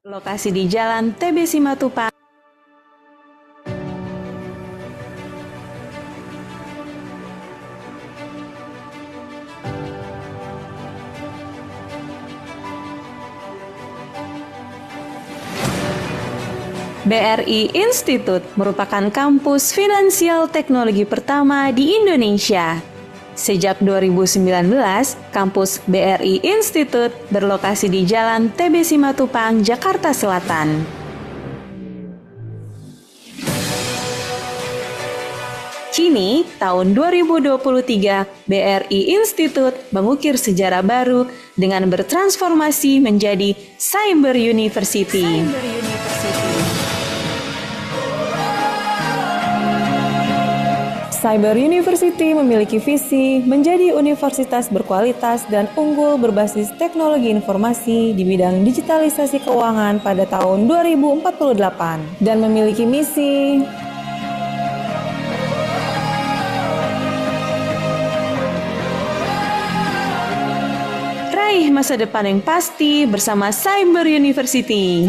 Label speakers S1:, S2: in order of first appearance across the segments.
S1: Lokasi di Jalan TB Simatupang. BRI Institute merupakan kampus finansial teknologi pertama di Indonesia. Sejak 2019, kampus BRI Institute berlokasi di Jalan TB Simatupang, Jakarta Selatan. Kini, tahun 2023, BRI Institute mengukir sejarah baru dengan bertransformasi menjadi Cyber University. Cyber University memiliki visi menjadi universitas berkualitas dan unggul berbasis teknologi informasi di bidang digitalisasi keuangan pada tahun 2048 dan memiliki misi raih masa depan yang pasti bersama Cyber University.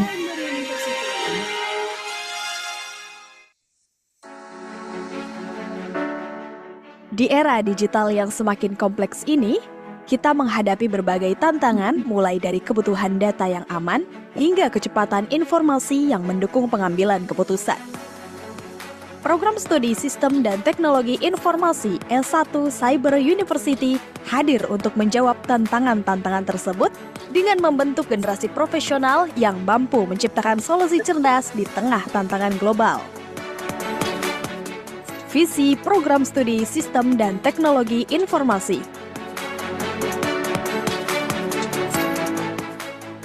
S2: Di era digital yang semakin kompleks ini, kita menghadapi berbagai tantangan mulai dari kebutuhan data yang aman hingga kecepatan informasi yang mendukung pengambilan keputusan. Program Studi Sistem dan Teknologi Informasi S1 Cyber University hadir untuk menjawab tantangan-tantangan tersebut dengan membentuk generasi profesional yang mampu menciptakan solusi cerdas di tengah tantangan global. Visi Program Studi Sistem dan Teknologi Informasi.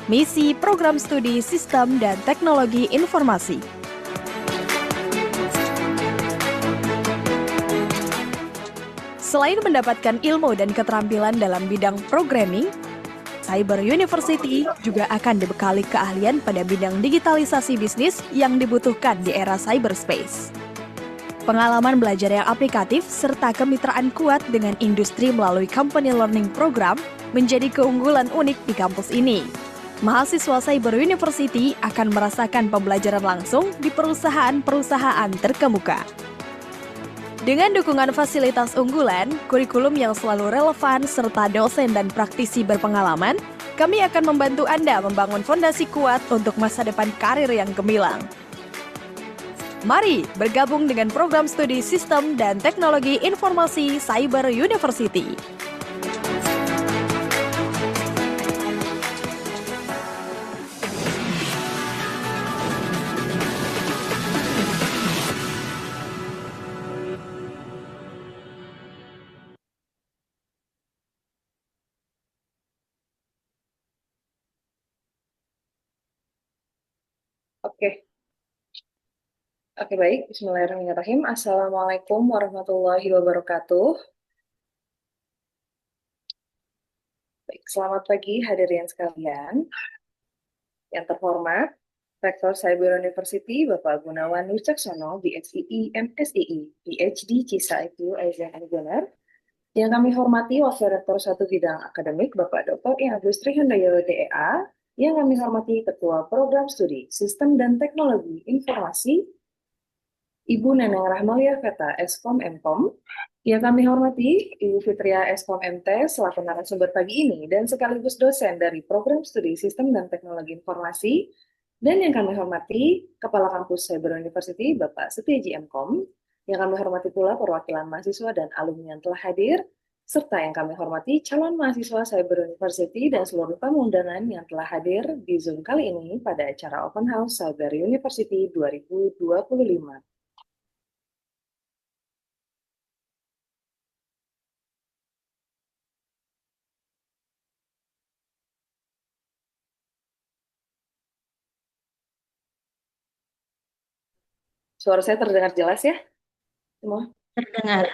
S2: Misi Program Studi Sistem dan Teknologi Informasi. Selain mendapatkan ilmu dan keterampilan dalam bidang programming, Cyber University juga akan dibekali keahlian pada bidang digitalisasi bisnis yang dibutuhkan di era cyberspace. Pengalaman belajar yang aplikatif serta kemitraan kuat dengan industri melalui Company Learning Program menjadi keunggulan unik di kampus ini. Mahasiswa Cyber University akan merasakan pembelajaran langsung di perusahaan-perusahaan terkemuka. Dengan dukungan fasilitas unggulan, kurikulum yang selalu relevan, serta dosen dan praktisi berpengalaman, kami akan membantu Anda membangun fondasi kuat untuk masa depan karir yang gemilang. Mari bergabung dengan program studi Sistem dan Teknologi Informasi Cyber University.
S3: Oke. Oke, baik. Bismillahirrahmanirrahim. Assalamualaikum warahmatullahi wabarakatuh. Baik, selamat pagi hadirin sekalian. Yang terhormat, Rektor Cyber University Bapak Gunawan Wicaksono, BSII, MSII, PhD, CISA-IQ, Aizen Gunnar. Yang kami hormati Wakil Rektor 1 Bidang Akademik Bapak Dr. I. Agus Trihandoyo, DEA. Yang kami hormati Ketua Program Studi Sistem dan Teknologi Informasi Ibu Neneng Rahmalia Veta, Eskom Mkom, yang kami hormati Ibu Fitria Eskom MT selaku narasumber pagi ini dan sekaligus dosen dari Program Studi Sistem dan Teknologi Informasi, dan yang kami hormati Kepala Kampus Cyber University Bapak Setiaji Mkom, yang kami hormati pula perwakilan mahasiswa dan alumni yang telah hadir, serta yang kami hormati calon mahasiswa Cyber University dan seluruh tamu undangan yang telah hadir di Zoom kali ini pada acara Open House Cyber University 2025. Suara saya terdengar jelas ya? Semua?
S4: Terdengar.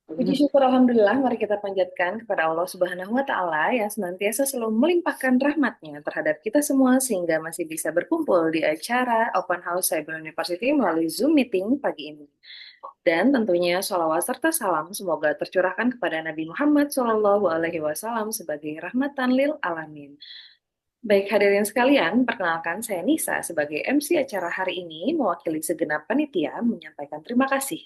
S3: Puji syukur Alhamdulillah, mari kita panjatkan kepada Allah Subhanahu wa Ta'ala yang senantiasa selalu melimpahkan rahmatnya terhadap kita semua sehingga masih bisa berkumpul di acara Open House Cyber University melalui Zoom meeting pagi ini. Dan tentunya sholawat serta salam semoga tercurahkan kepada Nabi Muhammad SAW sebagai rahmatan lil alamin. Baik hadirin sekalian, perkenalkan saya Nisa sebagai MC acara hari ini mewakili segenap panitia menyampaikan terima kasih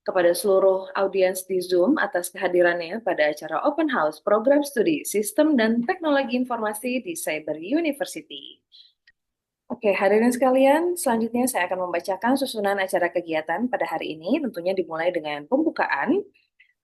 S3: kepada seluruh audiens di Zoom atas kehadirannya pada acara Open House Program Studi Sistem dan Teknologi Informasi di Cyber University. Oke, hadirin sekalian, selanjutnya saya akan membacakan susunan acara kegiatan pada hari ini, tentunya dimulai dengan pembukaan.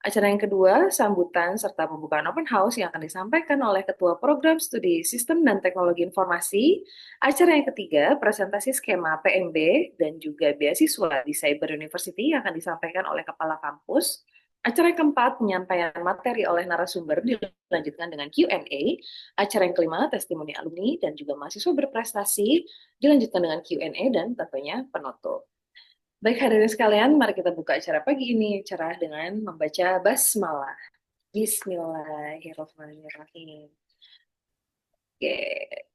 S3: Acara yang kedua, sambutan serta pembukaan open house yang akan disampaikan oleh Ketua Program Studi Sistem dan Teknologi Informasi. Acara yang ketiga, presentasi skema PMB dan juga beasiswa di Cyber University yang akan disampaikan oleh Kepala Kampus. Acara yang keempat, penyampaian materi oleh narasumber dilanjutkan dengan Q&A. Acara yang kelima, testimoni alumni dan juga mahasiswa berprestasi dilanjutkan dengan Q&A dan tentunya penutup. Baik hadirin sekalian, mari kita buka acara pagi ini acara dengan membaca basmalah. Bismillahirrahmanirrahim. Oke,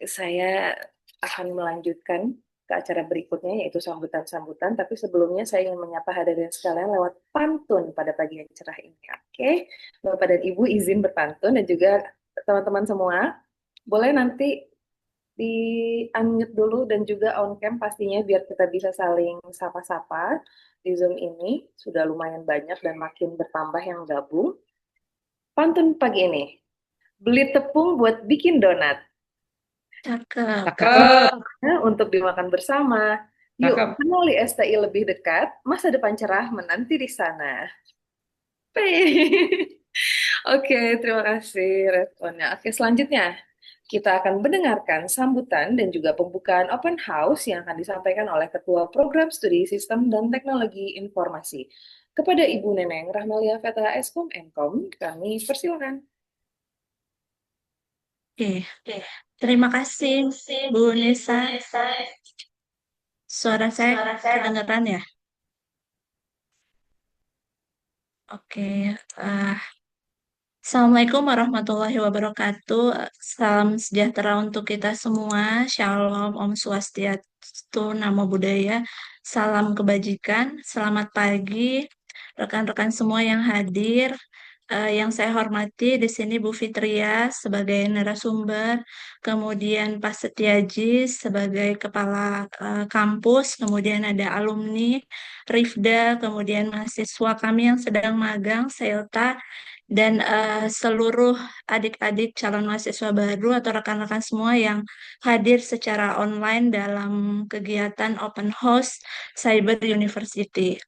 S3: saya akan melanjutkan ke acara berikutnya yaitu sambutan-sambutan, tapi sebelumnya saya ingin menyapa hadirin sekalian lewat pantun pada pagi yang cerah ini. Oke, Bapak dan Ibu izin berpantun dan juga teman-teman semua boleh nanti di unmute dulu dan juga on cam pastinya biar kita bisa saling sapa-sapa di Zoom ini. Sudah lumayan banyak dan makin bertambah yang gabung. Pantun pagi ini, beli tepung buat bikin donat.
S4: Cakep.
S5: Cakep,
S3: Nah, untuk dimakan bersama. Yuk,
S5: cakep.
S3: kenali STI lebih dekat, masa depan cerah menanti di sana. Oke, terima kasih responnya. Oke, selanjutnya kita akan mendengarkan sambutan dan juga pembukaan open house yang akan disampaikan oleh Ketua Program Studi Sistem dan Teknologi Informasi. Kepada Ibu Neneng Rahmalia Feta Eskom Enkom, kami persilakan.
S4: Oke, terima kasih Bu Nisa. Suara saya kedengaran ya? Oke, eh, Assalamualaikum warahmatullahi wabarakatuh. Salam sejahtera untuk kita semua. Shalom, Om Swastiastu, Namo Buddhaya. Salam kebajikan. Selamat pagi, rekan-rekan semua yang hadir. Yang saya hormati di sini Bu Fitria sebagai narasumber, kemudian Pak Setiaji sebagai kepala kampus, kemudian ada alumni, Rifda, kemudian mahasiswa kami yang sedang magang, Selta, dan seluruh adik-adik calon mahasiswa baru atau rekan-rekan semua yang hadir secara online dalam kegiatan Open House Cyber University.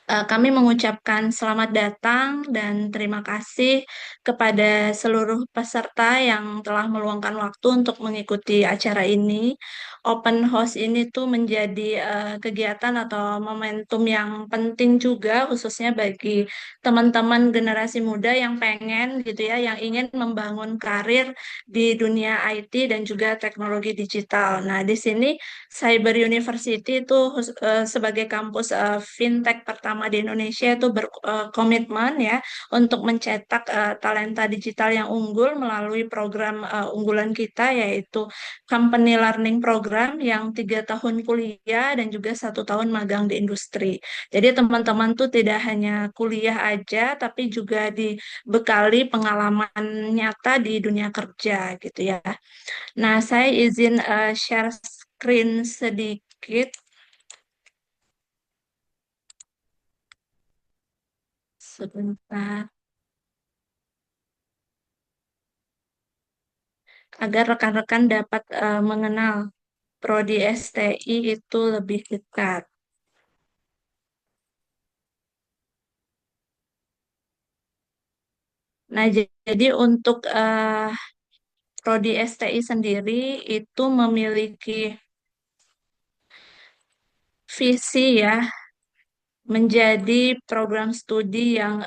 S4: Kami mengucapkan selamat datang dan terima kasih kepada seluruh peserta yang telah meluangkan waktu untuk mengikuti acara ini. Open House ini tuh menjadi kegiatan atau momentum yang penting juga khususnya bagi teman-teman generasi muda yang pengen gitu ya, yang ingin membangun karir di dunia IT dan juga teknologi digital. Nah, di sini Cyber University itu sebagai kampus fintech pertama di Indonesia itu berkomitmen ya untuk mencetak talenta digital yang unggul melalui program unggulan kita yaitu Company Learning Program yang 3 tahun kuliah dan juga 1 tahun magang di industri. Jadi teman-teman tuh tidak hanya kuliah aja tapi juga dibekali pengalaman nyata di dunia kerja gitu ya. Nah, saya izin share screen sedikit sebentar agar rekan-rekan dapat mengenal prodi STI itu lebih dekat. Nah, jadi untuk prodi STI sendiri itu memiliki visi ya menjadi program studi yang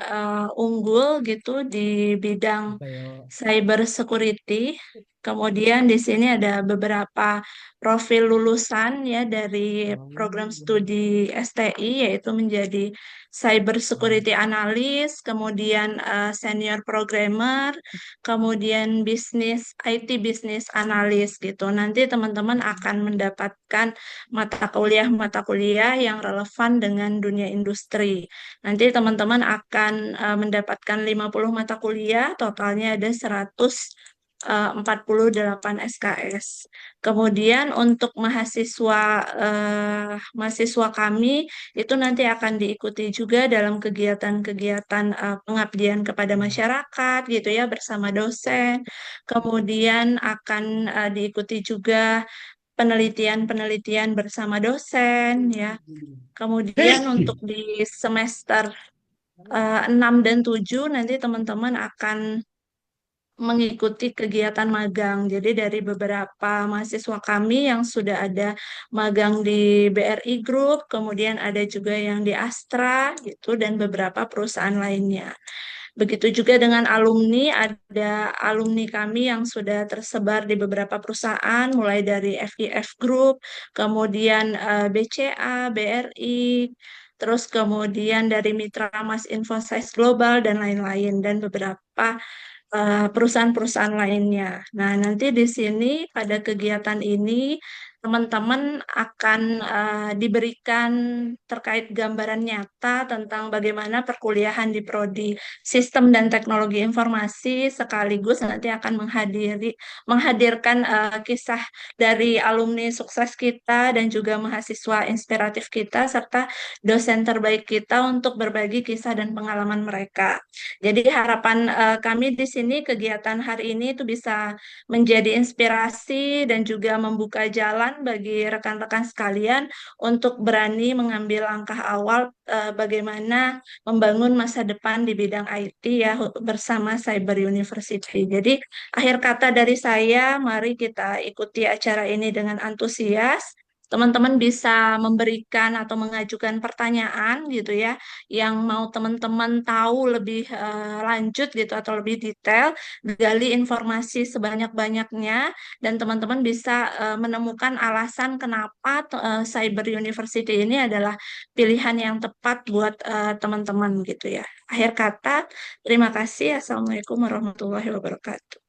S4: unggul gitu di bidang cyber security. Kemudian di sini ada beberapa profil lulusan ya dari program studi STI yaitu menjadi cyber security analyst, kemudian senior programmer, kemudian bisnis IT business analyst gitu. Nanti teman-teman akan mendapatkan mata kuliah yang relevan dengan dunia industri. Nanti teman-teman akan mendapatkan 50 mata kuliah, totalnya ada 100 48 SKS. Kemudian untuk mahasiswa kami itu nanti akan diikuti juga dalam kegiatan-kegiatan pengabdian kepada masyarakat gitu ya bersama dosen. Kemudian akan diikuti juga penelitian-penelitian bersama dosen ya. Kemudian untuk di semester 6 dan 7 nanti teman-teman akan mengikuti kegiatan magang. Jadi dari beberapa mahasiswa kami yang sudah ada magang di BRI Group, kemudian ada juga yang di Astra gitu dan beberapa perusahaan lainnya. Begitu juga dengan alumni, ada alumni kami yang sudah tersebar di beberapa perusahaan, mulai dari FIF Group, kemudian BCA, BRI, terus kemudian dari Mitra Mas Invosize Global, dan lain-lain, dan beberapa perusahaan-perusahaan lainnya. Nah, nanti di sini pada kegiatan ini teman-teman akan diberikan terkait gambaran nyata tentang bagaimana perkuliahan di Prodi Sistem dan Teknologi Informasi, sekaligus nanti akan menghadirkan kisah dari alumni sukses kita dan juga mahasiswa inspiratif kita serta dosen terbaik kita untuk berbagi kisah dan pengalaman mereka. Jadi harapan kami di sini kegiatan hari ini itu bisa menjadi inspirasi dan juga membuka jalan bagi rekan-rekan sekalian untuk berani mengambil langkah awal bagaimana membangun masa depan di bidang IT ya bersama Cyber University. Jadi akhir kata dari saya, mari kita ikuti acara ini dengan antusias. Teman-teman bisa memberikan atau mengajukan pertanyaan gitu ya yang mau teman-teman tahu lebih lanjut gitu atau lebih detail, gali informasi sebanyak-banyaknya dan teman-teman bisa menemukan alasan kenapa Cyber University ini adalah pilihan yang tepat buat teman-teman gitu ya. Akhir kata, terima kasih. Assalamualaikum warahmatullahi wabarakatuh.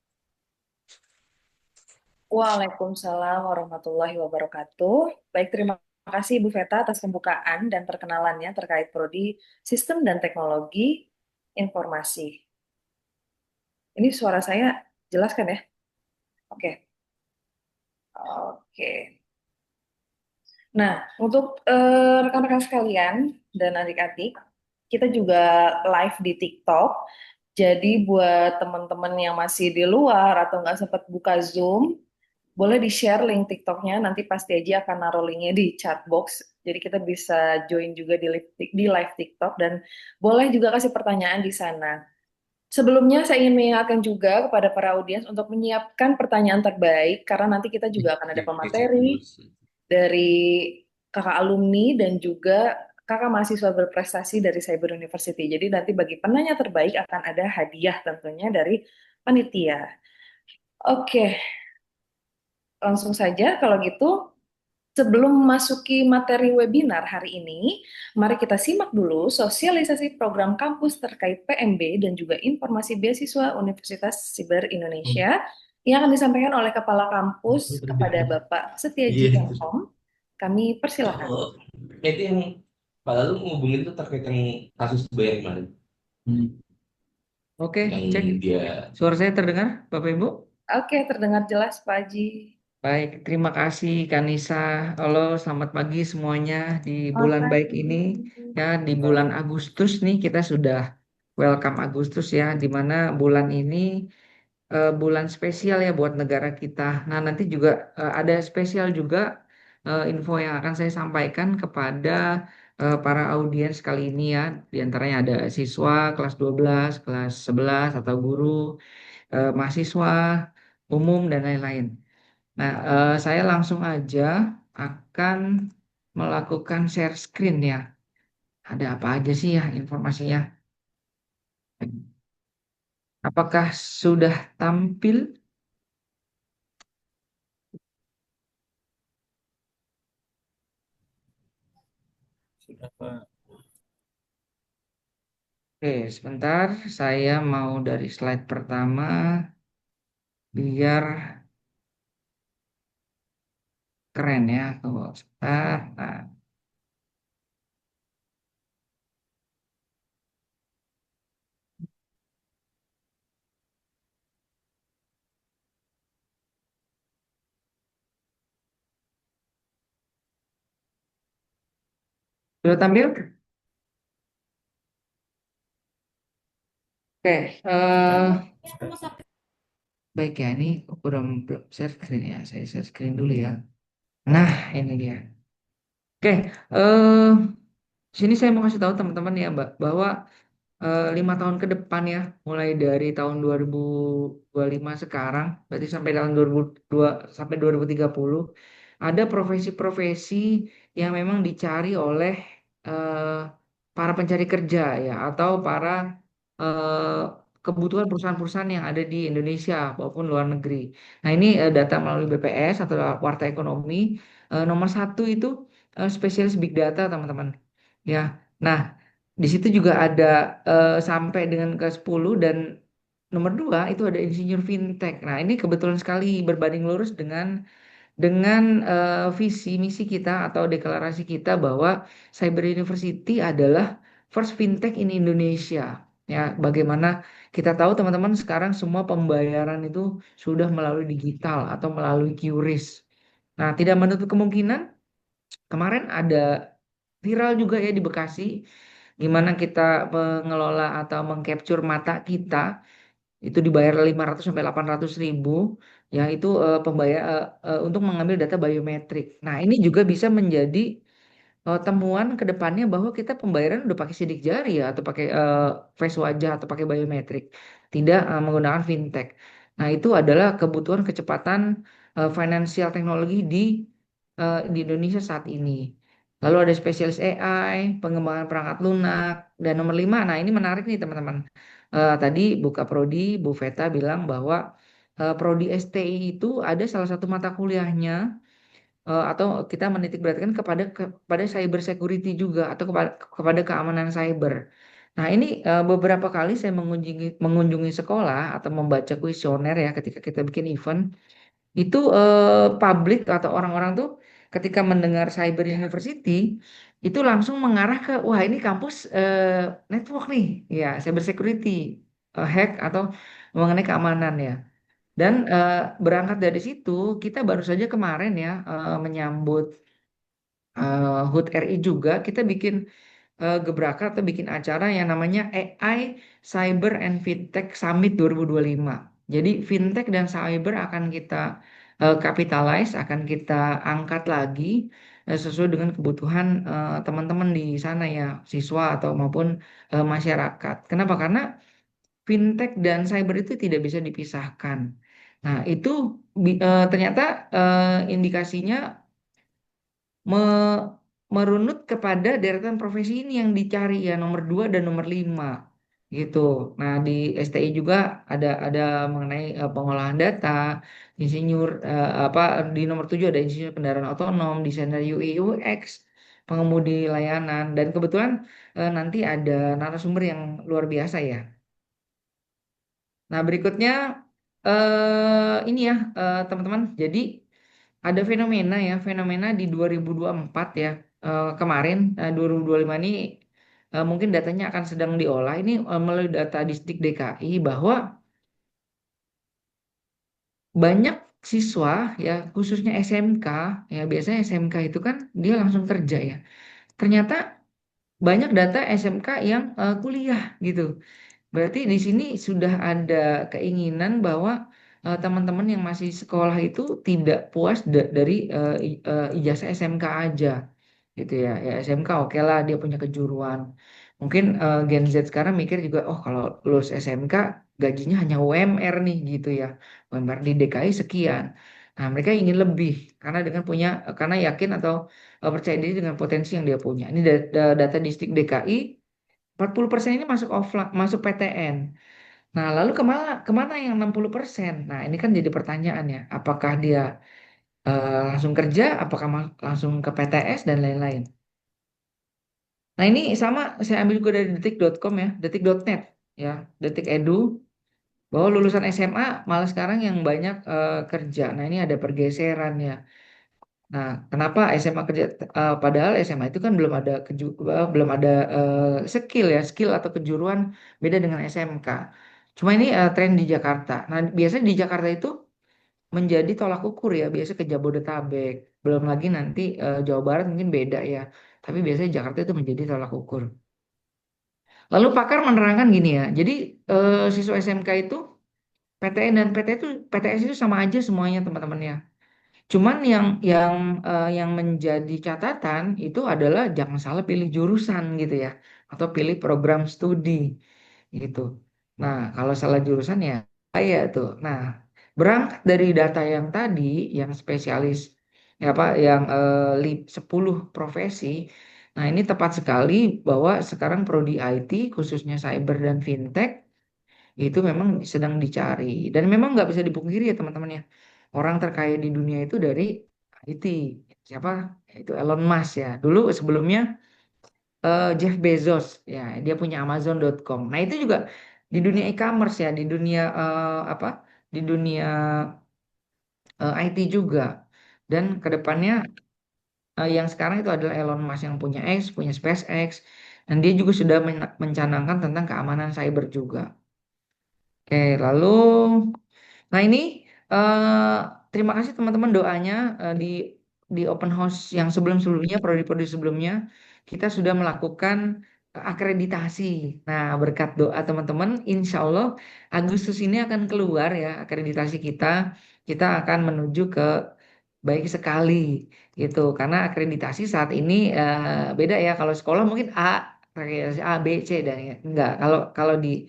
S3: Waalaikumsalam warahmatullahi wabarakatuh. Baik, terima kasih Ibu Veta atas pembukaan dan perkenalannya terkait Prodi Sistem dan Teknologi Informasi. Ini suara saya jelas kan ya? Oke. Oke. Nah, untuk rekan-rekan sekalian dan adik-adik, kita juga live di TikTok. Jadi buat teman-teman yang masih di luar atau nggak sempat buka Zoom, boleh di-share link TikToknya, nanti pasti aja akan naruh linknya di chat box. Jadi kita bisa join juga di live TikTok dan boleh juga kasih pertanyaan di sana. Sebelumnya saya ingin mengingatkan juga kepada para audiens untuk menyiapkan pertanyaan terbaik karena nanti kita juga akan ada pemateri dari kakak alumni dan juga kakak mahasiswa berprestasi dari Cyber University. Jadi nanti bagi penanya terbaik akan ada hadiah tentunya dari panitia. Oke, langsung saja kalau gitu. Sebelum memasuki materi webinar hari ini, mari kita simak dulu sosialisasi program kampus terkait PMB dan juga informasi beasiswa Universitas Siber Indonesia yang akan disampaikan oleh Kepala Kampus kepada Bapak Setiaji
S5: Iya.
S3: Helkom. Kami persilakan.
S5: Oh, itu yang padahal lu ngubungin tuh terkait yang kasus bayar kemarin.
S6: Oke,
S5: Yang
S6: cek.
S5: dia
S6: Suara saya terdengar, Bapak Ibu?
S3: Oke, terdengar jelas Pak Haji.
S6: Baik, terima kasih Kanisa. Halo, selamat pagi semuanya di
S3: Selamat
S6: bulan baik
S3: pagi.
S6: ini. Ya, di bulan Agustus nih kita sudah welcome Agustus ya, di mana bulan ini bulan spesial ya buat negara kita. Nah, nanti juga ada spesial juga info yang akan saya sampaikan kepada para audiens kali ini ya. Di antaranya ada siswa kelas 12, kelas 11 atau guru, mahasiswa umum dan lain-lain. Nah, saya langsung aja akan melakukan share screen ya. Ada apa aja sih ya informasinya? Apakah sudah tampil?
S5: sudah Pak.
S6: Oke, sebentar. Saya mau dari slide pertama biar keren ya. Tunggu sebentar. Nah, Sudah tampil? Oke, baik ya, ini udah belum share screen ya. Saya share screen dulu ya. Nah, ini dia. Oke, sini saya mau kasih tahu teman-teman ya, Mbak, bahwa 5 tahun ke depan ya, mulai dari tahun 2025 sekarang, berarti sampai tahun 2002 sampai 2030, ada profesi-profesi yang memang dicari oleh eh, para pencari kerja ya, atau para eh, kebutuhan perusahaan-perusahaan yang ada di Indonesia maupun luar negeri. Nah, ini data melalui BPS atau Warta Ekonomi. Nomor satu itu spesialis Big Data, teman-teman. Ya, nah di situ juga ada sampai dengan ke 10 dan nomor 2 itu ada insinyur fintech. Nah, ini kebetulan sekali berbanding lurus dengan visi misi kita atau deklarasi kita bahwa Cyber University adalah first fintech in Indonesia. Ya, bagaimana kita tahu teman-teman sekarang semua pembayaran itu sudah melalui digital atau melalui QRIS. Nah, tidak menutup kemungkinan kemarin ada viral juga ya di Bekasi, gimana kita mengelola atau mengcapture mata kita itu dibayar 500 sampai 800 ribu ya itu pembayar untuk mengambil data biometrik. Nah, ini juga bisa menjadi temuan ke depannya bahwa kita pembayaran udah pakai sidik jari ya atau pakai face wajah atau pakai biometrik, tidak menggunakan fintech. Nah, itu adalah kebutuhan kecepatan financial teknologi di Indonesia saat ini. Lalu ada spesialis AI, pengembangan perangkat lunak, dan nomor 5. Nah, ini menarik nih teman-teman. Tadi Buka Prodi, Bu Veta bilang bahwa Prodi STI itu ada salah satu mata kuliahnya atau kita menitik beratkan kepada cyber security juga atau kepada keamanan cyber. Nah, ini beberapa kali saya mengunjungi sekolah atau membaca kuesioner ya ketika kita bikin event, itu publik atau orang-orang tuh ketika mendengar cyber university itu langsung mengarah ke wah ini kampus network nih, ya cyber security, hack atau mengenai keamanan ya. Dan berangkat dari situ, kita baru saja kemarin ya menyambut HUT RI juga, kita bikin gebrakan atau bikin acara yang namanya AI Cyber and Fintech Summit 2025. Jadi fintech dan cyber akan kita capitalize, akan kita angkat lagi sesuai dengan kebutuhan teman-teman di sana ya, siswa atau maupun masyarakat. Kenapa? Karena fintech dan cyber itu tidak bisa dipisahkan. Nah, itu ternyata indikasinya me- merunut kepada deretan profesi ini yang dicari ya nomor 2 dan nomor 5 gitu. Nah, di STI juga ada mengenai pengolahan data, insinyur apa di nomor 7 ada insinyur kendaraan otonom, desainer UI UX, pengemudi layanan dan kebetulan nanti ada narasumber yang luar biasa ya. Nah, berikutnya ini ya teman-teman. Jadi ada fenomena ya, fenomena di 2024 ya. Kemarin 2025 ini mungkin datanya akan sedang diolah. Ini melalui data Distrik DKI bahwa banyak siswa ya, khususnya SMK ya, biasanya SMK itu kan dia langsung kerja ya. Ternyata banyak data SMK yang kuliah gitu. Berarti di sini sudah ada keinginan bahwa teman-teman yang masih sekolah itu tidak puas dari ijazah SMK aja, gitu ya. Ya SMK oke lah dia punya kejuruan. Mungkin Gen Z sekarang mikir juga, oh kalau lulus SMK gajinya hanya UMR nih gitu ya. UMR di DKI sekian. Nah, mereka ingin lebih karena yakin atau percaya diri dengan potensi yang dia punya. Ini data distrik DKI 40% ini masuk offline, masuk PTN. Nah, lalu kemana yang 60%? Nah, ini kan jadi pertanyaan ya. Apakah dia langsung kerja, apakah langsung ke PTS dan lain-lain. Nah, ini sama saya ambil juga dari detik.com ya, detik.net ya, detik edu bahwa lulusan SMA malah sekarang yang banyak kerja. Nah, ini ada pergeseran ya. Nah, kenapa SMA kerja? Padahal SMA itu kan belum ada skill ya, skill atau kejuruan beda dengan SMK. Cuma ini tren di Jakarta. Nah, biasanya di Jakarta itu menjadi tolak ukur ya, biasa ke Jabodetabek. Belum lagi nanti Jawa Barat mungkin beda ya. tapi biasanya Jakarta itu menjadi tolak ukur. Lalu pakar menerangkan gini ya, jadi siswa SMK itu PTN dan PTS itu sama aja semuanya teman-teman ya. Cuman yang menjadi catatan itu adalah jangan salah pilih jurusan gitu ya, atau pilih program studi gitu. Nah, kalau salah jurusan ya ya tuh. Nah, berangkat dari data yang tadi, yang spesialis ya apa, yang 10 profesi. Nah, ini tepat sekali bahwa sekarang prodi IT khususnya cyber dan fintech itu memang sedang dicari dan memang nggak bisa dipungkiri ya teman-teman ya, orang terkaya di dunia itu dari IT. Siapa? Itu Elon Musk ya, dulu sebelumnya Jeff Bezos ya, dia punya Amazon.com. Nah itu juga di dunia e-commerce ya, di dunia apa, di dunia IT juga. Dan kedepannya yang sekarang itu adalah Elon Musk yang punya punya SpaceX, dan dia juga sudah mencanangkan tentang keamanan cyber juga. Oke, lalu nah ini eh terima kasih teman-teman doanya, di open house yang sebelum-sebelumnya, prodi-prodi sebelumnya kita sudah melakukan akreditasi. Nah, berkat doa teman-teman, insya Allah Agustus ini akan keluar ya akreditasi kita. Kita akan menuju ke baik sekali gitu. Karena akreditasi saat ini beda ya. Kalau sekolah mungkin akreditasi A, B, C dan ya. Enggak. Kalau kalau di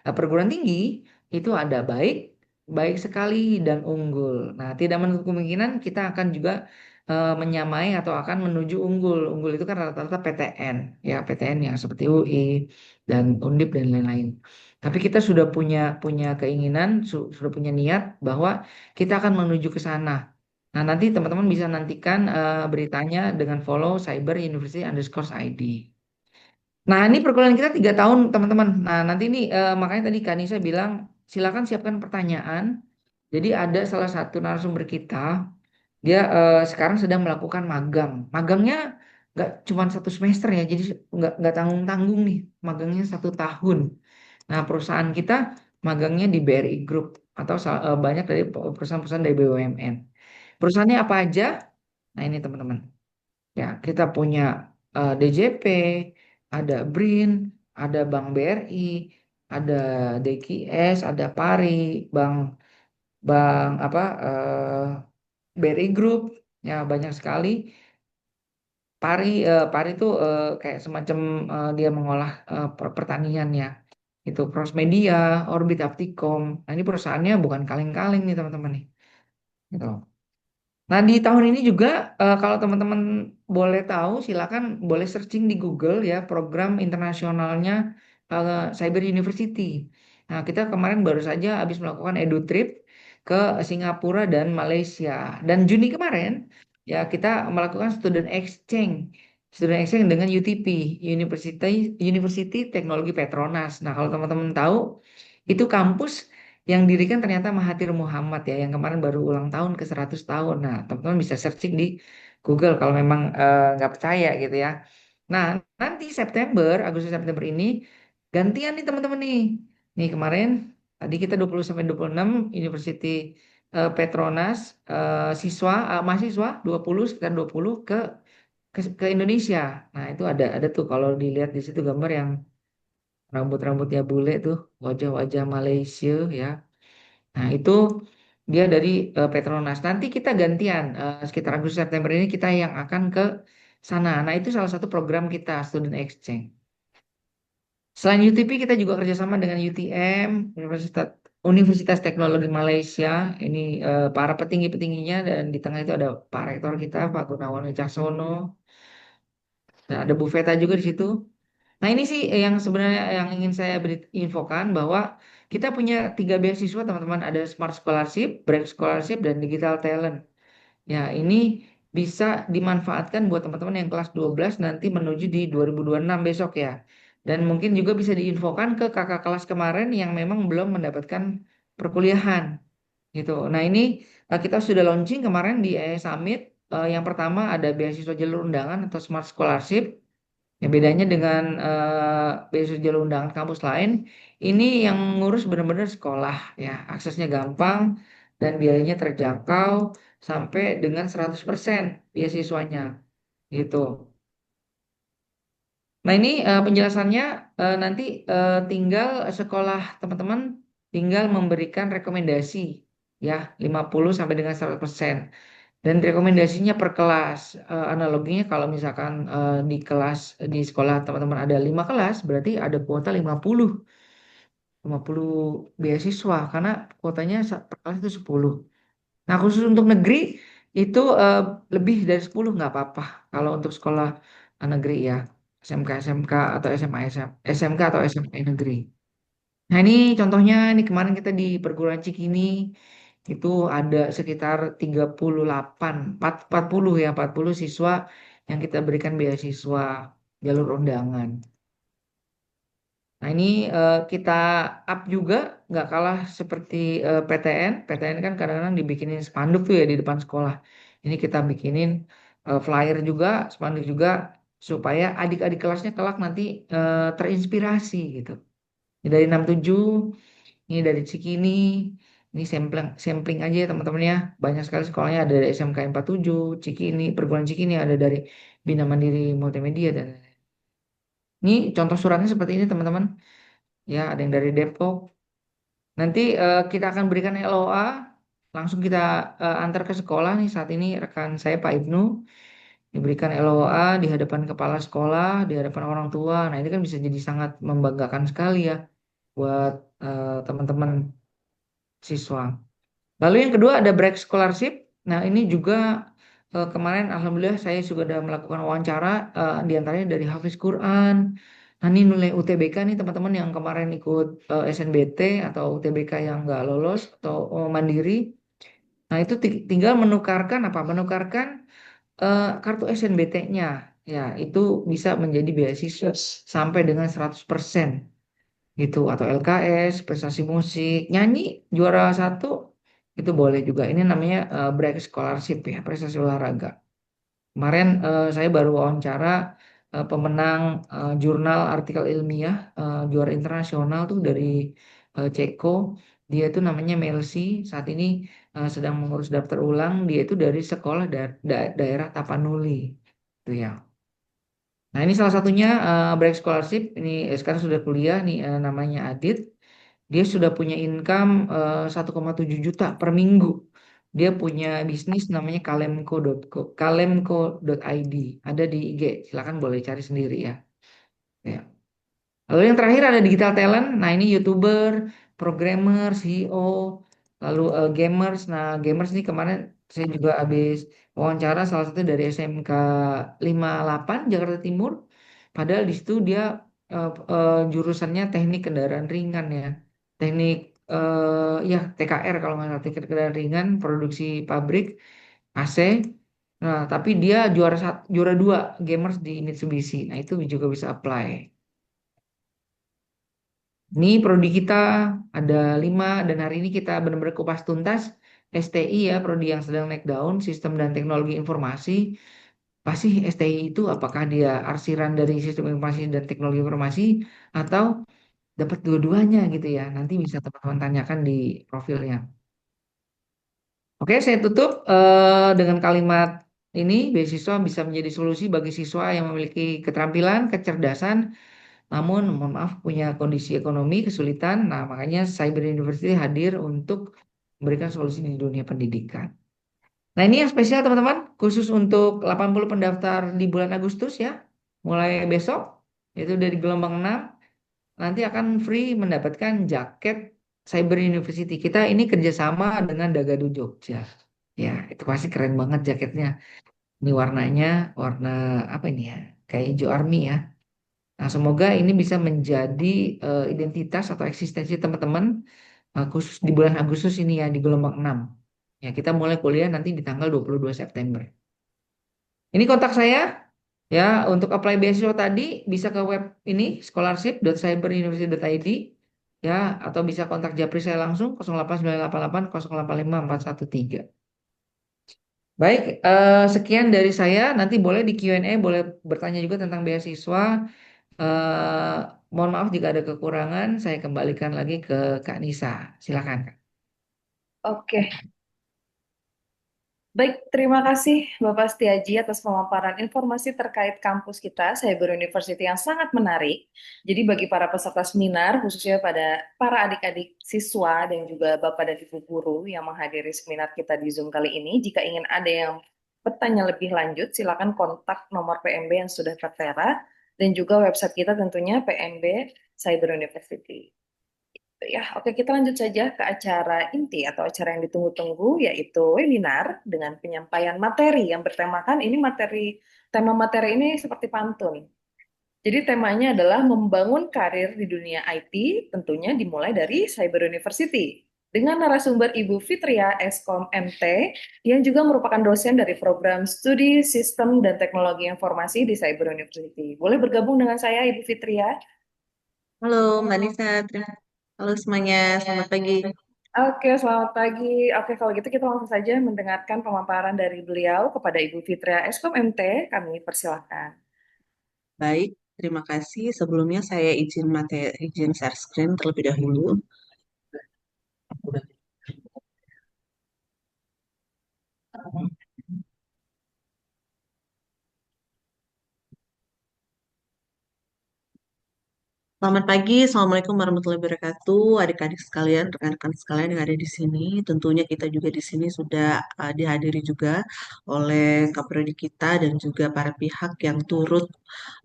S6: perguruan tinggi itu ada baik, baik sekali dan unggul. Nah, tidak menutup kemungkinan kita akan juga menyamai atau akan menuju unggul. Unggul itu kan rata-rata PTN, ya PTN yang seperti UI dan Undip dan lain-lain. Tapi kita sudah punya keinginan, sudah punya niat bahwa kita akan menuju ke sana. Nah, nanti teman-teman bisa nantikan beritanya dengan follow Cyber University underscore ID. Nah, ini perkuliahan kita 3 tahun, teman-teman. Nah, nanti ini makanya tadi Kanisa bilang, silakan siapkan pertanyaan. Jadi ada salah satu narasumber kita, dia sekarang sedang melakukan magang. Magangnya nggak cuma 1 semester ya, jadi nggak tanggung-tanggung nih. Magangnya 1 tahun. Nah, perusahaan kita magangnya di BRI Group atau banyak dari perusahaan-perusahaan dari BUMN. Perusahaannya apa aja? Nah, ini teman-teman. Ya, kita punya DJP, ada BRIN, ada Bank BRI, ada DKS, ada Pari, Bank Bank apa BRI Group, ya banyak sekali. Pari itu kayak semacam dia mengolah pertanian ya. Itu Prosmedia, Orbit Apticom. Nah, ini perusahaannya bukan kaleng-kaleng nih teman-teman nih. Gitu. Nah, di tahun ini juga kalau teman-teman boleh tahu, silakan boleh searching di Google ya program internasionalnya Cyber University. Nah, kita kemarin baru saja habis melakukan edu trip ke Singapura dan Malaysia. Dan Juni kemarin ya kita melakukan student exchange. Student exchange dengan UTP, University Teknologi Petronas. Nah, kalau teman-teman tahu, itu kampus yang dirikan ternyata Mahathir Muhammad ya, yang kemarin baru ulang tahun ke 100 tahun. Nah, teman-teman bisa searching di Google kalau memang nggak percaya gitu ya. Nah, nanti Agustus September ini gantian nih teman-teman nih. Nih kemarin tadi kita 20 sampai 26 University Petronas, mahasiswa 20 sekitar 20 ke Indonesia. Nah, itu ada tuh kalau dilihat di situ gambar yang rambut-rambutnya bule tuh, wajah-wajah Malaysia ya. Nah, itu dia dari Petronas. Nanti kita gantian sekitar Agustus September ini kita yang akan ke sana. Nah, itu salah satu program kita student exchange. Selain UTP kita juga kerjasama dengan UTM, Universitas Teknologi Malaysia. Ini para petinggi-petingginya, dan di tengah itu ada Pak Rektor kita, Pak Gunawan Wicaksono. Nah, ada Bu Feta juga di situ. Nah, ini sih yang sebenarnya yang ingin saya beri infokan, bahwa kita punya 3 beasiswa teman-teman, ada Smart Scholarship, Brand Scholarship, dan Digital Talent. Ya, ini bisa dimanfaatkan buat teman-teman yang kelas 12 nanti menuju di 2026 besok ya. Dan mungkin juga bisa diinfokan ke kakak kelas kemarin yang memang belum mendapatkan perkuliahan gitu. Nah, ini kita sudah launching kemarin di Summit. Yang pertama ada beasiswa jalur undangan atau Smart Scholarship. Ya, bedanya dengan beasiswa jalur undangan kampus lain, ini yang ngurus benar-benar sekolah ya, aksesnya gampang dan biayanya terjangkau sampai dengan 100% beasiswanya gitu. Nah, ini penjelasannya nanti tinggal sekolah teman-teman tinggal memberikan rekomendasi ya 50 sampai dengan 100%. Dan rekomendasinya per kelas. Analoginya kalau misalkan di kelas di sekolah teman-teman ada 5 kelas, berarti ada kuota 50 beasiswa karena kuotanya per kelas itu 10. Nah, khusus untuk negeri itu lebih dari 10 nggak apa-apa. Kalau untuk sekolah negeri ya, SMK atau SMK atau SMA negeri. Nah, ini contohnya nih kemarin kita di perguruan Cikini itu ada sekitar 38, 40 ya, 40 siswa yang kita berikan beasiswa jalur undangan. Nah, ini kita up juga nggak kalah seperti PTN. PTN kan kadang-kadang dibikinin spanduk tuh ya di depan sekolah. Ini kita bikinin flyer juga, spanduk juga supaya adik-adik kelasnya kelak nanti terinspirasi gitu. Ini dari 67, ini dari Cikini, ini sampling aja ya teman-teman ya. Banyak sekali sekolahnya ada dari SMK 47, Cikini, perguruan Cikini ada dari Bina Mandiri Multimedia dan ini contoh suratnya seperti ini teman-teman. Ya, ada yang dari Depok. Nanti kita akan berikan LOA, langsung kita antar ke sekolah nih. Saat ini rekan saya Pak Ibnu diberikan LOA di hadapan kepala sekolah, di hadapan orang tua. Nah, ini kan bisa jadi sangat membanggakan sekali ya buat teman-teman siswa. Lalu yang kedua ada break scholarship. Nah, ini juga kemarin alhamdulillah saya sudah melakukan wawancara di antaranya dari Hafiz Quran. Nah, ini nilai UTBK nih teman-teman yang kemarin ikut SNBT atau UTBK yang nggak lolos atau mandiri. Nah, itu tinggal menukarkan apa? Menukarkan kartu SNBT-nya. Ya, itu bisa menjadi beasiswa sampai dengan 100% gitu atau LKS, prestasi musik, nyanyi juara satu itu boleh juga. Ini namanya break scholarship ya, prestasi olahraga. Kemarin saya baru wawancara pemenang jurnal artikel ilmiah juara internasional tuh dari Ceko. Dia itu namanya Melsi. Saat ini sedang mengurus daftar ulang. Dia itu dari sekolah daerah Tapanuli. Itu ya. Nah, ini salah satunya break scholarship. Ini sekarang sudah kuliah nih namanya Adit. Dia sudah punya income 1,7 juta per minggu. Dia punya bisnis namanya kalemco.id. Ada di IG. Silakan boleh cari sendiri ya. Ya. Lalu yang terakhir ada digital talent. Nah, ini YouTuber, programmer, CEO, lalu gamers. Nah, gamers ini kemarin saya juga habis wawancara salah satu dari SMK 58 Jakarta Timur. Padahal di situ dia jurusannya teknik kendaraan ringan ya. Teknik ya TKR kalau nggak salah teknik kendaraan ringan, produksi pabrik AC. Nah, tapi dia juara dua gamers di Mitsubishi. Nah, itu juga bisa apply. Ini prodi kita ada 5 dan hari ini kita benar-benar kupas tuntas STI ya, prodi yang sedang naik daun, sistem dan teknologi informasi. Pasti STI itu apakah dia arsiran dari sistem informasi dan teknologi informasi atau dapat dua-duanya gitu ya. Nanti bisa teman-teman tanyakan di profilnya. Oke, saya tutup dengan kalimat ini, beasiswa bisa menjadi solusi bagi siswa yang memiliki keterampilan, kecerdasan, namun mohon maaf punya kondisi ekonomi kesulitan. Nah, makanya Cyber University hadir untuk memberikan solusi di dunia pendidikan. Nah, ini yang spesial teman-teman, khusus untuk 80 pendaftar di bulan Agustus ya. Mulai besok, yaitu dari gelombang 6, nanti akan free mendapatkan jaket Cyber University. Kita ini kerjasama dengan Dagadu Jogja. Ya, itu pasti keren banget jaketnya. Ini warnanya, warna apa ini ya? Kayak hijau army ya. Nah, semoga ini bisa menjadi identitas atau eksistensi teman-teman khusus di bulan Agustus ini ya di gelombang 6. Ya, kita mulai kuliah nanti di tanggal 22 September. Ini kontak saya ya untuk apply beasiswa tadi bisa ke web ini scholarship.cyberuniversity.id ya atau bisa kontak Japri saya langsung 08988 085 413. Baik, sekian dari saya. Nanti boleh di Q&A, boleh bertanya juga tentang beasiswa. Eh, Mohon maaf jika ada kekurangan, saya kembalikan lagi ke Kak Nisa. Silakan, Kak.
S3: Oke, Baik, terima kasih Bapak Setiaji atas pemaparan informasi terkait kampus kita, Cyber University yang sangat menarik. Jadi bagi para peserta seminar, khususnya pada para adik-adik siswa dan juga Bapak dan Ibu guru yang menghadiri seminar kita di Zoom kali ini, jika ingin ada yang bertanya lebih lanjut, silakan kontak nomor PMB yang sudah tertera dan juga website kita tentunya PMB Cyber University. Ya, oke, kita lanjut saja ke acara inti atau acara yang ditunggu-tunggu, yaitu webinar dengan penyampaian materi yang bertemakan tema materi ini seperti pantun. Jadi temanya adalah membangun karir di dunia IT, tentunya dimulai dari Cyber University. Dengan narasumber Ibu Fitria Eskom MT, yang juga merupakan dosen dari program Studi Sistem dan Teknologi Informasi di Cyber University. Boleh bergabung dengan saya, Ibu Fitria?
S7: Halo Mbak Nisa, halo semuanya, selamat pagi.
S3: Oke, selamat pagi. Oke, kalau gitu kita langsung saja mendengarkan pemaparan dari beliau kepada Ibu Fitria Eskom MT. Kami persilahkan.
S7: Baik, terima kasih. Sebelumnya saya izin share screen terlebih dahulu. Selamat pagi, Assalamualaikum warahmatullahi wabarakatuh, adik-adik sekalian, rekan-rekan sekalian yang ada di sini. Tentunya kita juga di sini sudah dihadiri juga oleh kaprodi kita dan juga para pihak yang turut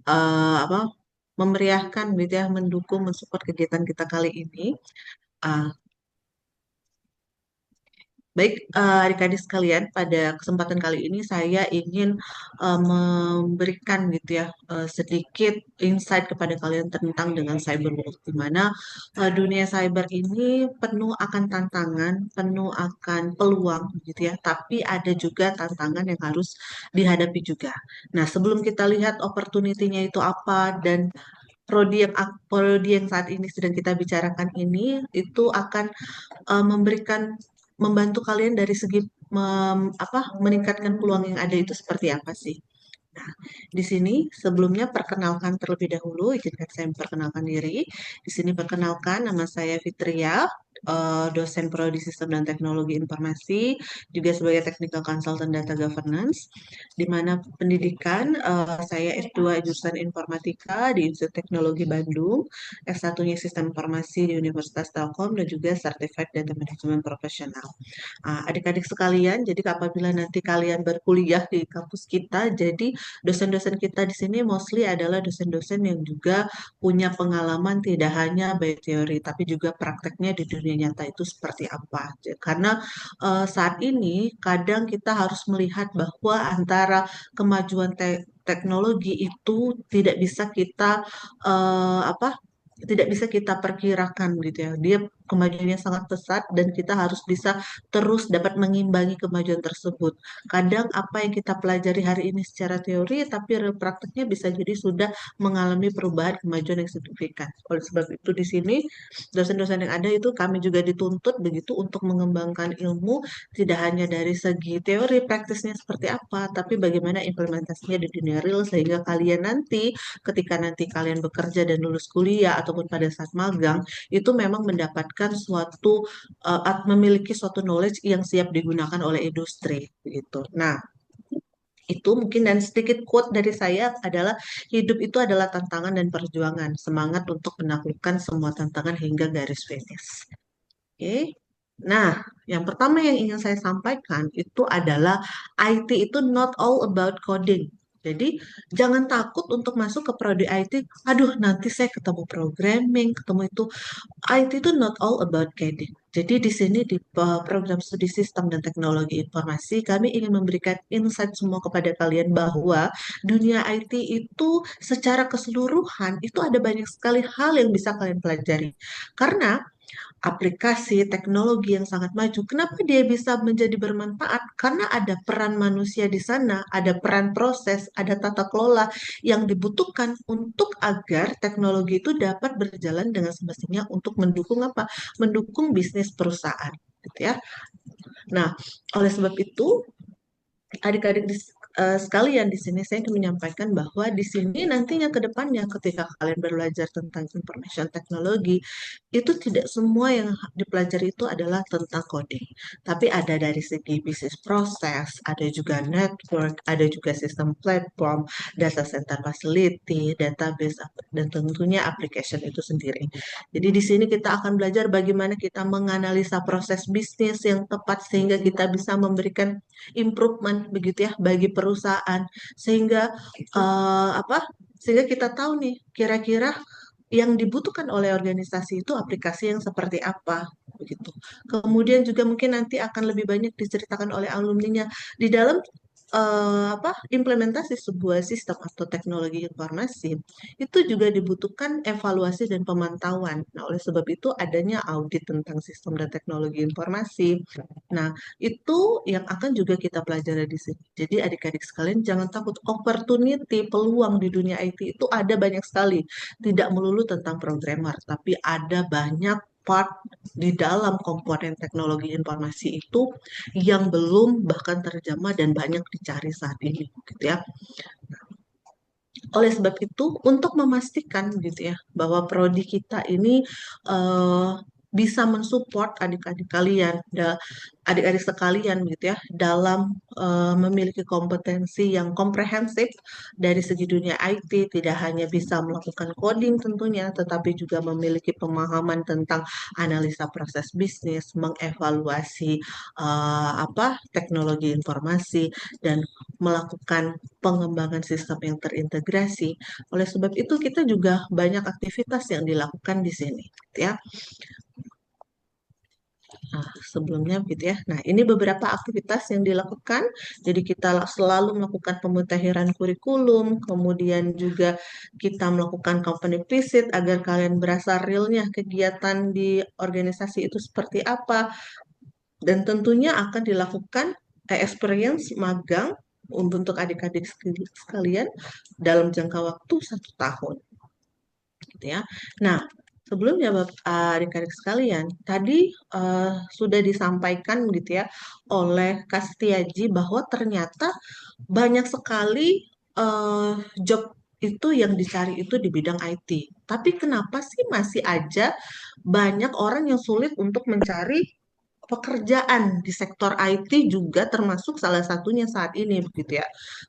S7: apa memeriahkan, gitu ya, mendukung, mensupport kegiatan kita kali ini. Uh, Baik, adik-adik sekalian, pada kesempatan kali ini saya ingin memberikan gitu ya sedikit insight kepada kalian tentang dengan cyber world, di mana dunia cyber ini penuh akan tantangan, penuh akan peluang gitu ya, tapi ada juga tantangan yang harus dihadapi juga. Nah, sebelum kita lihat opportunity-nya itu apa dan prodi yang saat ini sedang kita bicarakan ini itu akan membantu kalian dari segi meningkatkan peluang yang ada itu seperti apa sih? Nah, di sini sebelumnya perkenalkan terlebih dahulu, izinkan saya memperkenalkan diri. Di sini perkenalkan, nama saya Fitria, dosen Prodi Sistem dan Teknologi Informasi, juga sebagai Technical Consultant Data Governance, di mana pendidikan saya S2 jurusan Informatika di Institut Teknologi Bandung, S1-nya Sistem Informasi di Universitas Telkom, dan juga Certified Data Management Professional. Adik-adik sekalian, jadi apabila nanti kalian berkuliah di kampus kita, jadi dosen-dosen kita di sini mostly adalah dosen-dosen yang juga punya pengalaman tidak hanya by teori, tapi juga prakteknya di dunia nyata itu seperti apa. Karena saat ini kadang kita harus melihat bahwa antara kemajuan teknologi itu tidak bisa kita tidak bisa kita perkirakan gitu ya. Dia kemajuannya sangat pesat dan kita harus bisa terus dapat mengimbangi kemajuan tersebut. Kadang apa yang kita pelajari hari ini secara teori, tapi real prakteknya bisa jadi sudah mengalami perubahan kemajuan yang signifikan. Oleh sebab itu di sini dosen-dosen yang ada itu kami juga dituntut begitu untuk mengembangkan ilmu tidak hanya dari segi teori praktisnya seperti apa, tapi bagaimana implementasinya di dunia real sehingga kalian nanti ketika nanti kalian bekerja dan lulus kuliah ataupun pada saat magang itu memang mendapatkan memiliki suatu knowledge yang siap digunakan oleh industri gitu. Nah, itu mungkin dan sedikit quote dari saya adalah hidup itu adalah tantangan dan perjuangan, semangat untuk menaklukkan semua tantangan hingga garis finish. Oke. Nah, yang pertama yang ingin saya sampaikan itu adalah IT itu not all about coding. Jadi, jangan takut untuk masuk ke prodi IT. Aduh, nanti saya ketemu programming, ketemu itu. IT itu not all about coding. Jadi di sini di program studi sistem dan teknologi informasi, kami ingin memberikan insight semua kepada kalian bahwa dunia IT itu secara keseluruhan itu ada banyak sekali hal yang bisa kalian pelajari. Karena aplikasi teknologi yang sangat maju. Kenapa dia bisa menjadi bermanfaat? Karena ada peran manusia di sana, ada peran proses, ada tata kelola yang dibutuhkan untuk agar teknologi itu dapat berjalan dengan semestinya untuk mendukung apa? Mendukung bisnis perusahaan, gitu ya. Nah, oleh sebab itu adik-adik sekalian di sini saya ingin menyampaikan bahwa di sini nantinya ke depannya ketika kalian belajar tentang information technology, itu tidak semua yang dipelajari itu adalah tentang coding. Tapi ada dari segi bisnis proses, ada juga network, ada juga sistem platform, data center facility, database, dan tentunya application itu sendiri. Jadi di sini kita akan belajar bagaimana kita menganalisa proses bisnis yang tepat sehingga kita bisa memberikan improvement begitu ya bagi perusahaan sehingga apa? Sehingga kita tahu nih kira-kira yang dibutuhkan oleh organisasi itu aplikasi yang seperti apa begitu. Kemudian juga mungkin nanti akan lebih banyak diceritakan oleh alumninya di dalam apa implementasi sebuah sistem atau teknologi informasi itu juga dibutuhkan evaluasi dan pemantauan. Nah, oleh sebab itu adanya audit tentang sistem dan teknologi informasi. Nah, itu yang akan juga kita pelajari di sini. Jadi adik-adik sekalian jangan takut, opportunity, peluang di dunia IT itu ada banyak sekali. Tidak melulu tentang programmer, tapi ada banyak part di dalam komponen teknologi informasi itu yang belum bahkan terjamah dan banyak dicari saat ini, gitu ya. Oleh sebab itu, untuk memastikan gitu ya bahwa prodi kita ini eh, bisa mensupport adik-adik kalian, adik-adik sekalian gitu ya, dalam memiliki kompetensi yang komprehensif dari segi dunia IT, tidak hanya bisa melakukan coding tentunya, tetapi juga memiliki pemahaman tentang analisa proses bisnis, mengevaluasi apa teknologi informasi dan melakukan pengembangan sistem yang terintegrasi. Oleh sebab itu kita juga banyak aktivitas yang dilakukan di sini, gitu ya. Nah, sebelumnya gitu ya. Nah, ini beberapa aktivitas yang dilakukan. Jadi kita selalu melakukan pemutahiran kurikulum, kemudian juga kita melakukan company visit agar kalian berasa realnya kegiatan di organisasi itu seperti apa. Dan tentunya akan dilakukan experience magang untuk adik-adik sekalian dalam jangka waktu 1 tahun. Gitu ya. Nah, sebelumnya adik-adik sekalian, tadi sudah disampaikan gitu ya oleh Kak Setiaji bahwa ternyata banyak sekali job itu yang dicari itu di bidang IT. Tapi kenapa sih masih aja banyak orang yang sulit untuk mencari pekerjaan di sektor IT juga termasuk salah satunya saat ini begitu ya.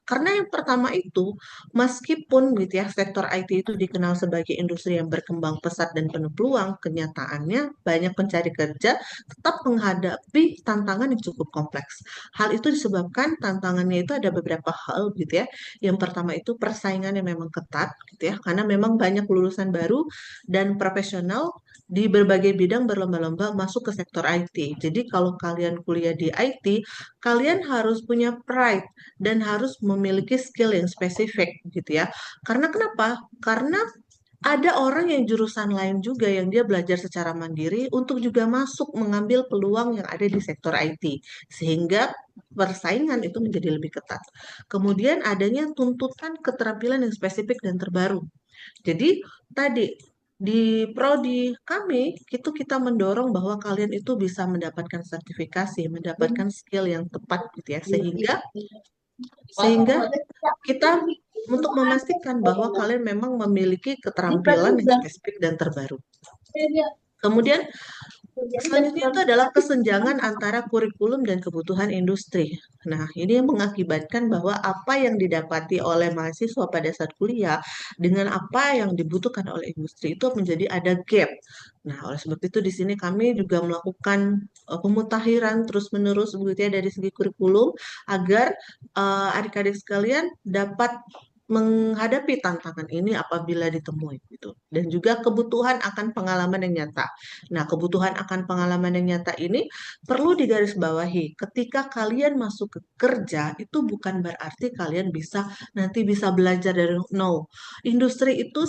S7: Karena yang pertama itu meskipun gitu ya sektor IT itu dikenal sebagai industri yang berkembang pesat dan penuh peluang, kenyataannya banyak pencari kerja tetap menghadapi tantangan yang cukup kompleks. Hal itu disebabkan tantangannya itu ada beberapa hal gitu ya. Yang pertama itu persaingan yang memang ketat gitu ya karena memang banyak lulusan baru dan profesional di berbagai bidang berlomba-lomba masuk ke sektor IT. Jadi kalau kalian kuliah di IT, kalian harus punya pride dan harus memiliki skill yang spesifik gitu ya. Karena kenapa? Karena ada orang yang jurusan lain juga yang dia belajar secara mandiri untuk juga masuk mengambil peluang yang ada di sektor IT. Sehingga persaingan itu menjadi lebih ketat. Kemudian adanya tuntutan keterampilan yang spesifik dan terbaru. Jadi tadi di prodi kami itu kita mendorong bahwa kalian itu bisa mendapatkan sertifikasi, mendapatkan skill yang tepat gitu ya sehingga kita untuk memastikan bahwa kalian memang memiliki keterampilan yang spesifik dan terbaru. Kemudian selanjutnya itu adalah kesenjangan antara kurikulum dan kebutuhan industri. Nah, ini yang mengakibatkan bahwa apa yang didapati oleh mahasiswa pada saat kuliah dengan apa yang dibutuhkan oleh industri itu menjadi ada gap. Nah, oleh sebab itu di sini kami juga melakukan pemutahiran terus-menerus begitu ya dari segi kurikulum agar adik-adik sekalian dapat menghadapi tantangan ini apabila ditemui gitu. Dan juga kebutuhan akan pengalaman yang nyata. Nah, kebutuhan akan pengalaman yang nyata ini perlu digarisbawahi. Ketika kalian masuk ke kerja, itu bukan berarti kalian nanti bisa belajar dari no. Industri itu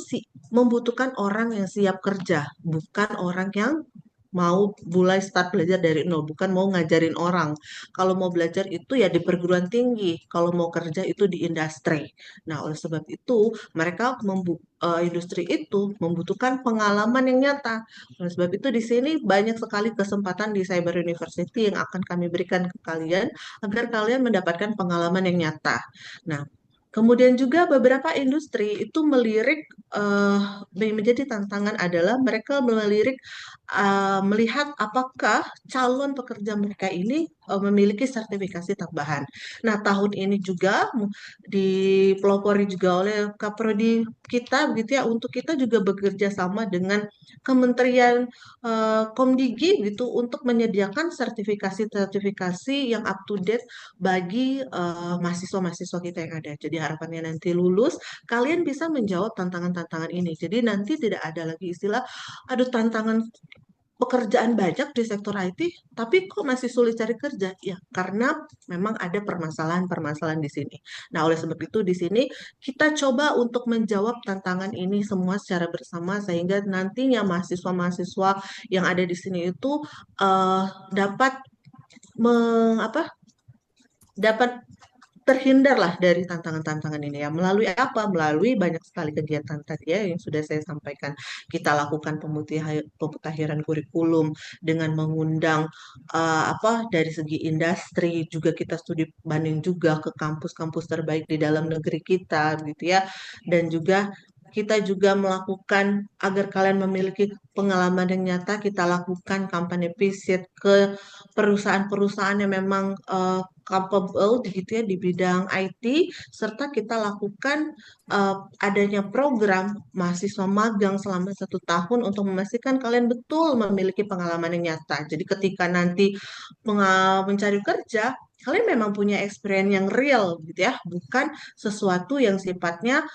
S7: membutuhkan orang yang siap kerja, bukan orang yang mau mulai start belajar dari nol, bukan mau ngajarin orang. Kalau mau belajar itu ya di perguruan tinggi, kalau mau kerja itu di industri. Nah, oleh sebab itu mereka industri itu membutuhkan pengalaman yang nyata. Oleh sebab itu di sini banyak sekali kesempatan di Cyber University yang akan kami berikan ke kalian agar kalian mendapatkan pengalaman yang nyata. Nah, kemudian juga beberapa industri itu melirik menjadi tantangan adalah mereka melirik melihat apakah calon pekerja mereka ini memiliki sertifikasi tambahan. Nah, tahun ini juga dipelopori juga oleh Kaprodi kita gitu ya, untuk kita juga bekerja sama dengan Kementerian Komdigi gitu untuk menyediakan sertifikasi-sertifikasi yang up to date bagi mahasiswa-mahasiswa kita yang ada. Jadi harapannya nanti lulus, kalian bisa menjawab tantangan-tantangan ini. Jadi nanti tidak ada lagi istilah, aduh tantangan pekerjaan banyak di sektor IT, tapi kok masih sulit cari kerja? Ya, karena memang ada permasalahan-permasalahan di sini. Nah, oleh sebab itu di sini kita coba untuk menjawab tantangan ini semua secara bersama sehingga nantinya mahasiswa-mahasiswa yang ada di sini itu dapat dapat terhindarlah dari tantangan-tantangan ini ya. Melalui apa? Melalui banyak sekali kegiatan tadi ya yang sudah saya sampaikan. Kita lakukan pemutahiran kurikulum dengan mengundang dari segi industri, juga kita studi banding juga ke kampus-kampus terbaik di dalam negeri kita gitu ya. Dan juga kita juga melakukan agar kalian memiliki pengalaman yang nyata, kita lakukan kampanye visit ke perusahaan-perusahaan yang memang capable gitu ya di bidang IT, serta kita lakukan adanya program mahasiswa magang selama 1 tahun untuk memastikan kalian betul memiliki pengalaman yang nyata. Jadi ketika nanti mencari kerja, kalian memang punya experience yang real gitu ya, bukan sesuatu yang sifatnya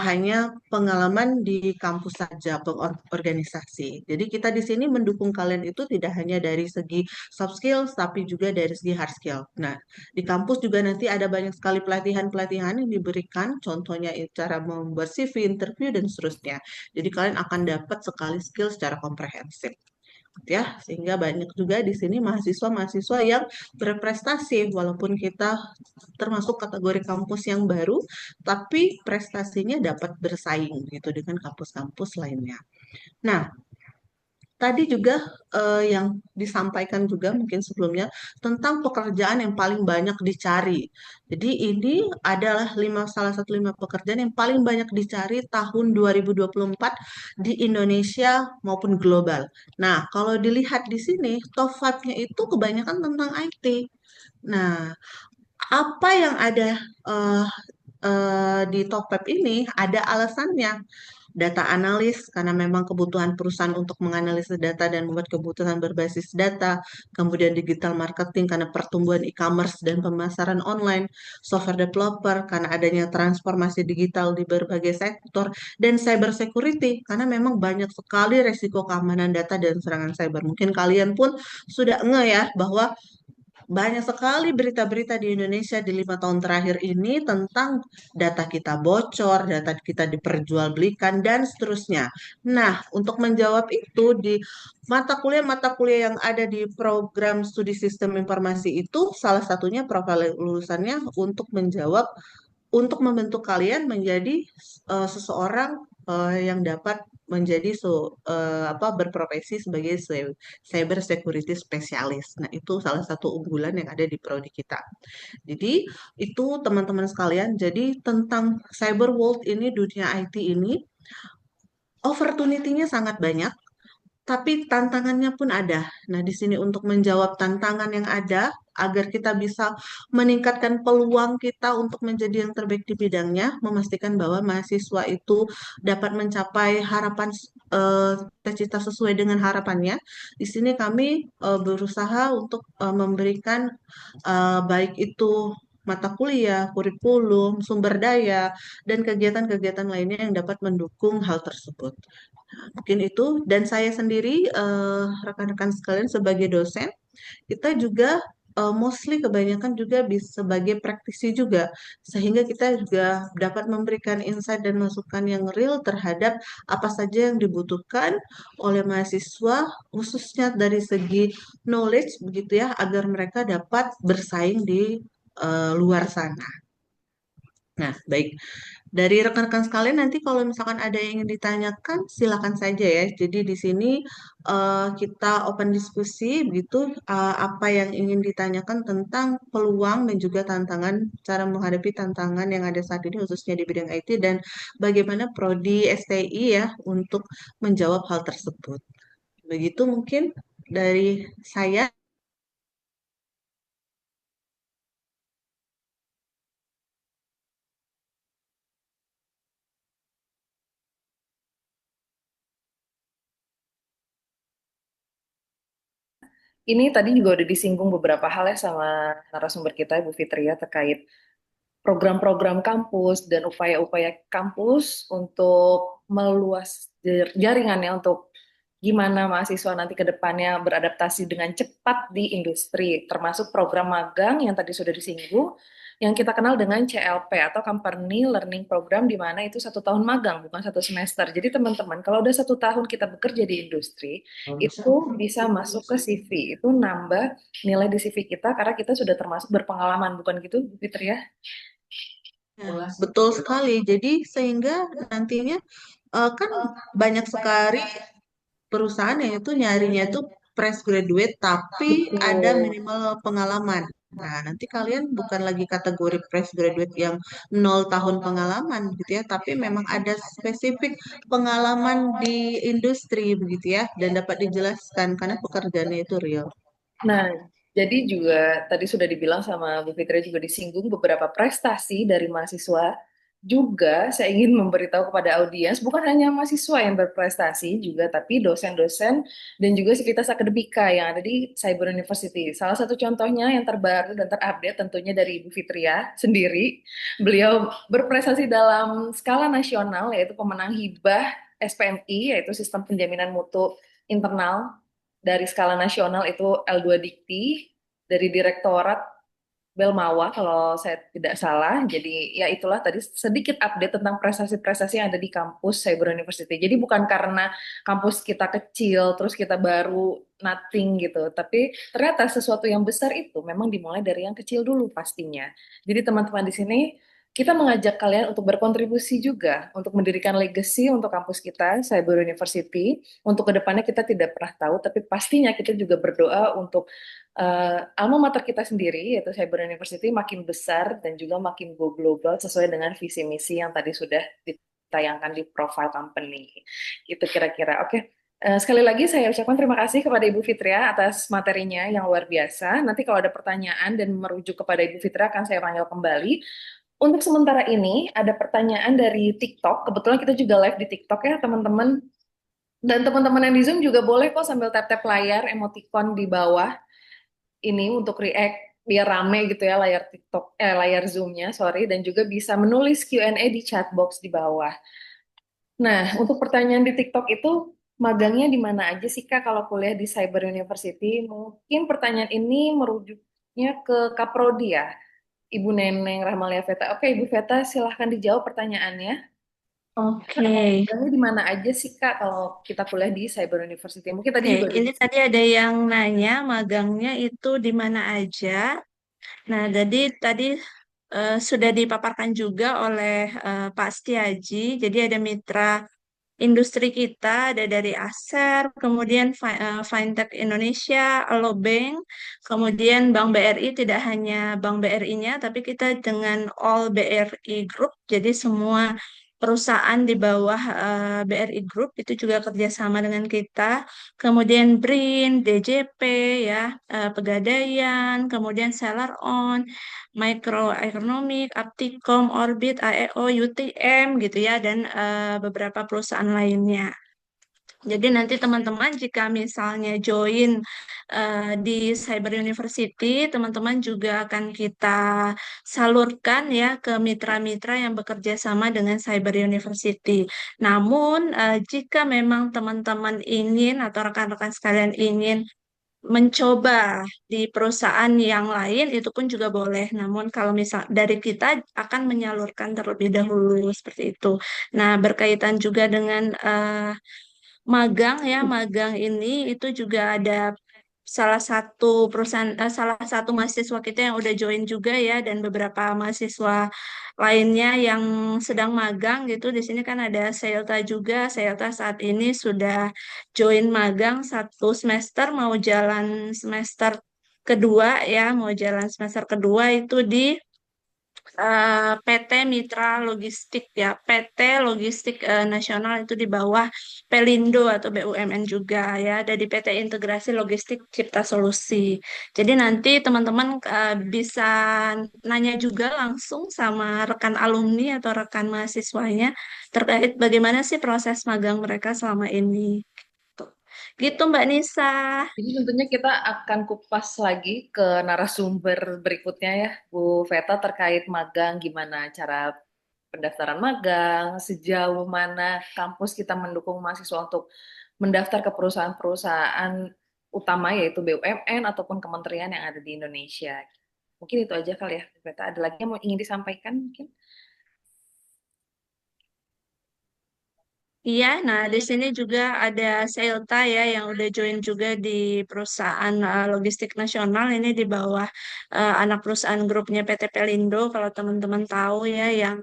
S7: hanya pengalaman di kampus saja, organisasi. Jadi kita di sini mendukung kalian itu tidak hanya dari segi soft skills, tapi juga dari segi hard skill. Nah, di kampus juga nanti ada banyak sekali pelatihan-pelatihan yang diberikan, contohnya cara membuat CV, interview, dan seterusnya. Jadi kalian akan dapat sekali skill secara komprehensif ya, sehingga banyak juga di sini mahasiswa-mahasiswa yang berprestasi walaupun kita termasuk kategori kampus yang baru, tapi prestasinya dapat bersaing gitu dengan kampus-kampus lainnya. Nah, tadi juga yang disampaikan juga mungkin sebelumnya tentang pekerjaan yang paling banyak dicari. Jadi ini adalah salah satu 5 pekerjaan yang paling banyak dicari tahun 2024 di Indonesia maupun global. Nah, kalau dilihat di sini top 5-nya itu kebanyakan tentang IT. Nah, apa yang ada di top 5 ini ada alasannya. Data analis, karena memang kebutuhan perusahaan untuk menganalisis data dan membuat keputusan berbasis data, kemudian digital marketing karena pertumbuhan e-commerce dan pemasaran online, software developer karena adanya transformasi digital di berbagai sektor, dan cyber security karena memang banyak sekali resiko keamanan data dan serangan cyber. Mungkin kalian pun sudah ngeh ya bahwa banyak sekali berita-berita di Indonesia di 5 tahun terakhir ini tentang data kita bocor, data kita diperjualbelikan, dan seterusnya. Nah, untuk menjawab itu di mata kuliah yang ada di program studi sistem informasi itu, salah satunya profil lulusannya untuk membentuk kalian menjadi seseorang yang dapat menjadi berprofesi sebagai cyber security specialist. Nah, itu salah satu unggulan yang ada di prodi kita. Jadi, itu teman-teman sekalian, jadi tentang cyber world ini, dunia IT ini, opportunity-nya sangat banyak. Tapi tantangannya pun ada. Nah, di sini untuk menjawab tantangan yang ada, agar kita bisa meningkatkan peluang kita untuk menjadi yang terbaik di bidangnya, memastikan bahwa mahasiswa itu dapat mencapai harapan cita-cita sesuai dengan harapannya. Di sini kami berusaha untuk memberikan baik itu mata kuliah, kurikulum, sumber daya, dan kegiatan-kegiatan lainnya yang dapat mendukung hal tersebut. Mungkin itu, dan saya sendiri, rekan-rekan sekalian sebagai dosen, kita juga mostly kebanyakan juga bisa sebagai praktisi juga, sehingga kita juga dapat memberikan insight dan masukan yang real terhadap apa saja yang dibutuhkan oleh mahasiswa, khususnya dari segi knowledge begitu ya, agar mereka dapat bersaing di luar sana. Nah, baik. Dari rekan-rekan sekalian nanti kalau misalkan ada yang ingin ditanyakan, silakan saja ya. Jadi di sini kita open diskusi begitu, apa yang ingin ditanyakan tentang peluang dan juga tantangan, cara menghadapi tantangan yang ada saat ini khususnya di bidang IT dan bagaimana prodi STI ya untuk menjawab hal tersebut. Begitu mungkin dari saya.
S3: Ini tadi juga udah disinggung beberapa hal ya sama narasumber kita, Bu Fitria, terkait program-program kampus dan upaya-upaya kampus untuk meluas jaringannya untuk gimana mahasiswa nanti ke depannya beradaptasi dengan cepat di industri, termasuk program magang yang tadi sudah disinggung, yang kita kenal dengan CLP atau Company Learning Program, di mana itu 1 tahun magang, bukan 1 semester. Jadi teman-teman, kalau udah 1 tahun kita bekerja di industri, itu bisa masuk ke CV, itu nambah nilai di CV kita karena kita sudah termasuk berpengalaman, bukan gitu, Bu Fitri ya?
S7: Nah, betul sekali. Jadi sehingga nantinya kan banyak sekali perusahaan yang itu nyarinya itu fresh graduate tapi ada
S3: Betul.
S7: minimal pengalaman. Nah, nanti kalian bukan lagi kategori fresh graduate yang 0 tahun pengalaman gitu ya, tapi memang ada spesifik pengalaman di industri begitu ya, dan dapat dijelaskan karena pekerjaannya itu real.
S3: Nah, jadi juga tadi sudah dibilang sama Bu Fitri, juga disinggung beberapa prestasi dari mahasiswa. Juga saya ingin memberitahu kepada audiens, bukan hanya mahasiswa yang berprestasi juga, tapi dosen-dosen dan juga sivitas akademika yang ada di Cyber University. Salah satu contohnya yang terbaru dan terupdate tentunya dari Ibu Fitria sendiri. Beliau berprestasi dalam skala nasional, yaitu pemenang hibah SPMI, yaitu Sistem Penjaminan Mutu Internal dari skala nasional itu L2 Dikti, dari Direktorat Belmawa kalau saya tidak salah. Jadi ya itulah tadi sedikit update tentang prestasi-prestasi yang ada di kampus Cyber University. Jadi bukan karena kampus kita kecil terus kita baru nothing gitu, tapi ternyata sesuatu yang besar itu memang dimulai dari yang kecil dulu pastinya. Jadi teman-teman di sini kita mengajak kalian untuk berkontribusi juga untuk mendirikan legacy untuk kampus kita Cyber University. Untuk kedepannya kita tidak pernah tahu, tapi pastinya kita juga berdoa untuk alma mater kita sendiri, yaitu Cyber University, makin besar dan juga makin go global sesuai dengan visi misi yang tadi sudah ditayangkan di profile company. Itu kira-kira. Oke. Sekali lagi saya ucapkan terima kasih kepada Ibu Fitria atas materinya yang luar biasa. Nanti kalau ada pertanyaan dan merujuk kepada Ibu Fitria akan saya panggil kembali. Untuk sementara ini ada pertanyaan dari TikTok. Kebetulan kita juga live di TikTok ya teman-teman. Dan teman-teman yang di Zoom juga boleh kok sambil tap-tap layar emoticon di bawah ini untuk react biar rame gitu ya layar TikTok layar Zoom-nya, sorry, dan juga bisa menulis Q&A di chat box di bawah. Nah, untuk pertanyaan di TikTok itu magangnya di mana aja sih Kak kalau kuliah di Cyber University? Mungkin pertanyaan ini merujuknya ke Kaprodi ya. Ibu Neneng Rahmalia Veta. Oke, Ibu Veta, silahkan dijawab pertanyaannya.
S4: Oke.
S3: Magangnya di mana aja sih Kak kalau kita kuliah di Cyber University? Mungkin tadi
S4: Oke,
S3: juga
S4: ini tadi ada yang nanya magangnya itu di mana aja. Nah, jadi tadi sudah dipaparkan juga oleh Pak Setiaji. Jadi ada mitra industri kita, ada dari Acer, kemudian Fintech Indonesia, Alobank, kemudian Bank BRI, tidak hanya Bank BRI-nya, tapi kita dengan All BRI Group, jadi semua perusahaan di bawah BRI Group itu juga kerjasama dengan kita, kemudian BRIN, DJP, ya, Pegadaian, kemudian Seller On, Microeconomic, Apticom, Orbit, AEO, UTM gitu ya, dan beberapa perusahaan lainnya. Jadi nanti teman-teman jika misalnya join di Cyber University, teman-teman juga akan kita salurkan ya ke mitra-mitra yang bekerja sama dengan Cyber University. Namun jika memang teman-teman ingin atau rekan-rekan sekalian ingin mencoba di perusahaan yang lain itu pun juga boleh. Namun kalau misal dari kita akan menyalurkan terlebih dahulu seperti itu. Nah, berkaitan juga dengan magang ya, magang ini itu juga ada salah satu perusahaan, salah satu mahasiswa kita yang udah join juga ya, dan beberapa mahasiswa lainnya yang sedang magang gitu. Di sini kan ada Selta juga. Selta saat ini sudah join magang 1 semester, mau jalan semester kedua ya, mau jalan semester kedua itu di PT Mitra Logistik ya, PT Logistik Nasional itu di bawah Pelindo atau BUMN juga ya, ada di PT Integrasi Logistik Cipta Solusi. Jadi nanti teman-teman bisa nanya juga langsung sama rekan alumni atau rekan mahasiswanya terkait bagaimana sih proses magang mereka selama ini. Tuh. Gitu Mbak Nisa.
S3: Jadi tentunya kita akan kupas lagi ke narasumber berikutnya ya, Bu Veta, terkait magang, gimana cara pendaftaran magang, sejauh mana kampus kita mendukung mahasiswa untuk mendaftar ke perusahaan-perusahaan utama yaitu BUMN ataupun kementerian yang ada di Indonesia. Mungkin itu aja kali ya, Bu Veta. Ada lagi yang mau ingin disampaikan mungkin?
S4: Iya, nah di sini juga ada Selta ya yang udah join juga di perusahaan logistik nasional ini di bawah anak perusahaan grupnya PT Pelindo kalau teman-teman tahu ya yang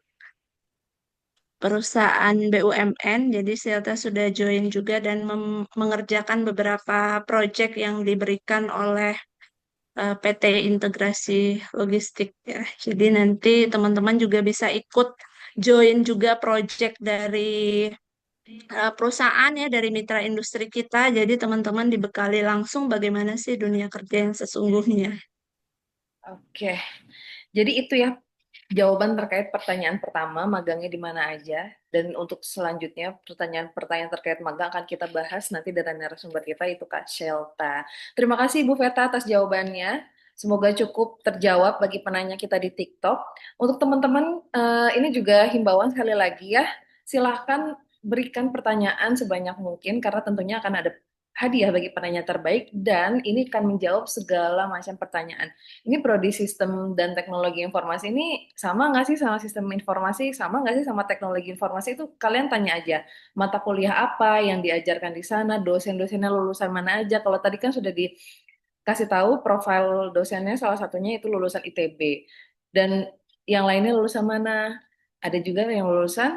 S4: perusahaan BUMN. Jadi Selta sudah join juga dan mengerjakan beberapa proyek yang diberikan oleh PT Integrasi Logistik ya. Jadi nanti teman-teman juga bisa ikut join juga proyek dari perusahaan ya dari mitra industri kita. Jadi teman-teman dibekali langsung bagaimana sih dunia kerja yang sesungguhnya.
S3: Oke, jadi itu ya jawaban terkait pertanyaan pertama, magangnya di mana aja. Dan untuk selanjutnya, pertanyaan-pertanyaan terkait magang akan kita bahas nanti dengan narasumber kita, itu Kak Shelta. Terima kasih Ibu Veta atas jawabannya. Semoga cukup terjawab bagi penanya kita di TikTok. Untuk teman-teman, ini juga himbauan sekali lagi ya. Silahkan berikan pertanyaan sebanyak mungkin, karena tentunya akan ada hadiah bagi penanya terbaik, dan ini akan menjawab segala macam pertanyaan. Ini prodi sistem dan teknologi informasi ini sama nggak sih sama sistem informasi, sama nggak sih sama teknologi informasi, itu kalian tanya aja. Mata kuliah apa yang diajarkan di sana, dosen-dosennya lulusan mana aja. Kalau tadi kan sudah dikasih tahu profil dosennya, salah satunya itu lulusan ITB. Dan yang lainnya lulusan mana? Ada juga yang lulusan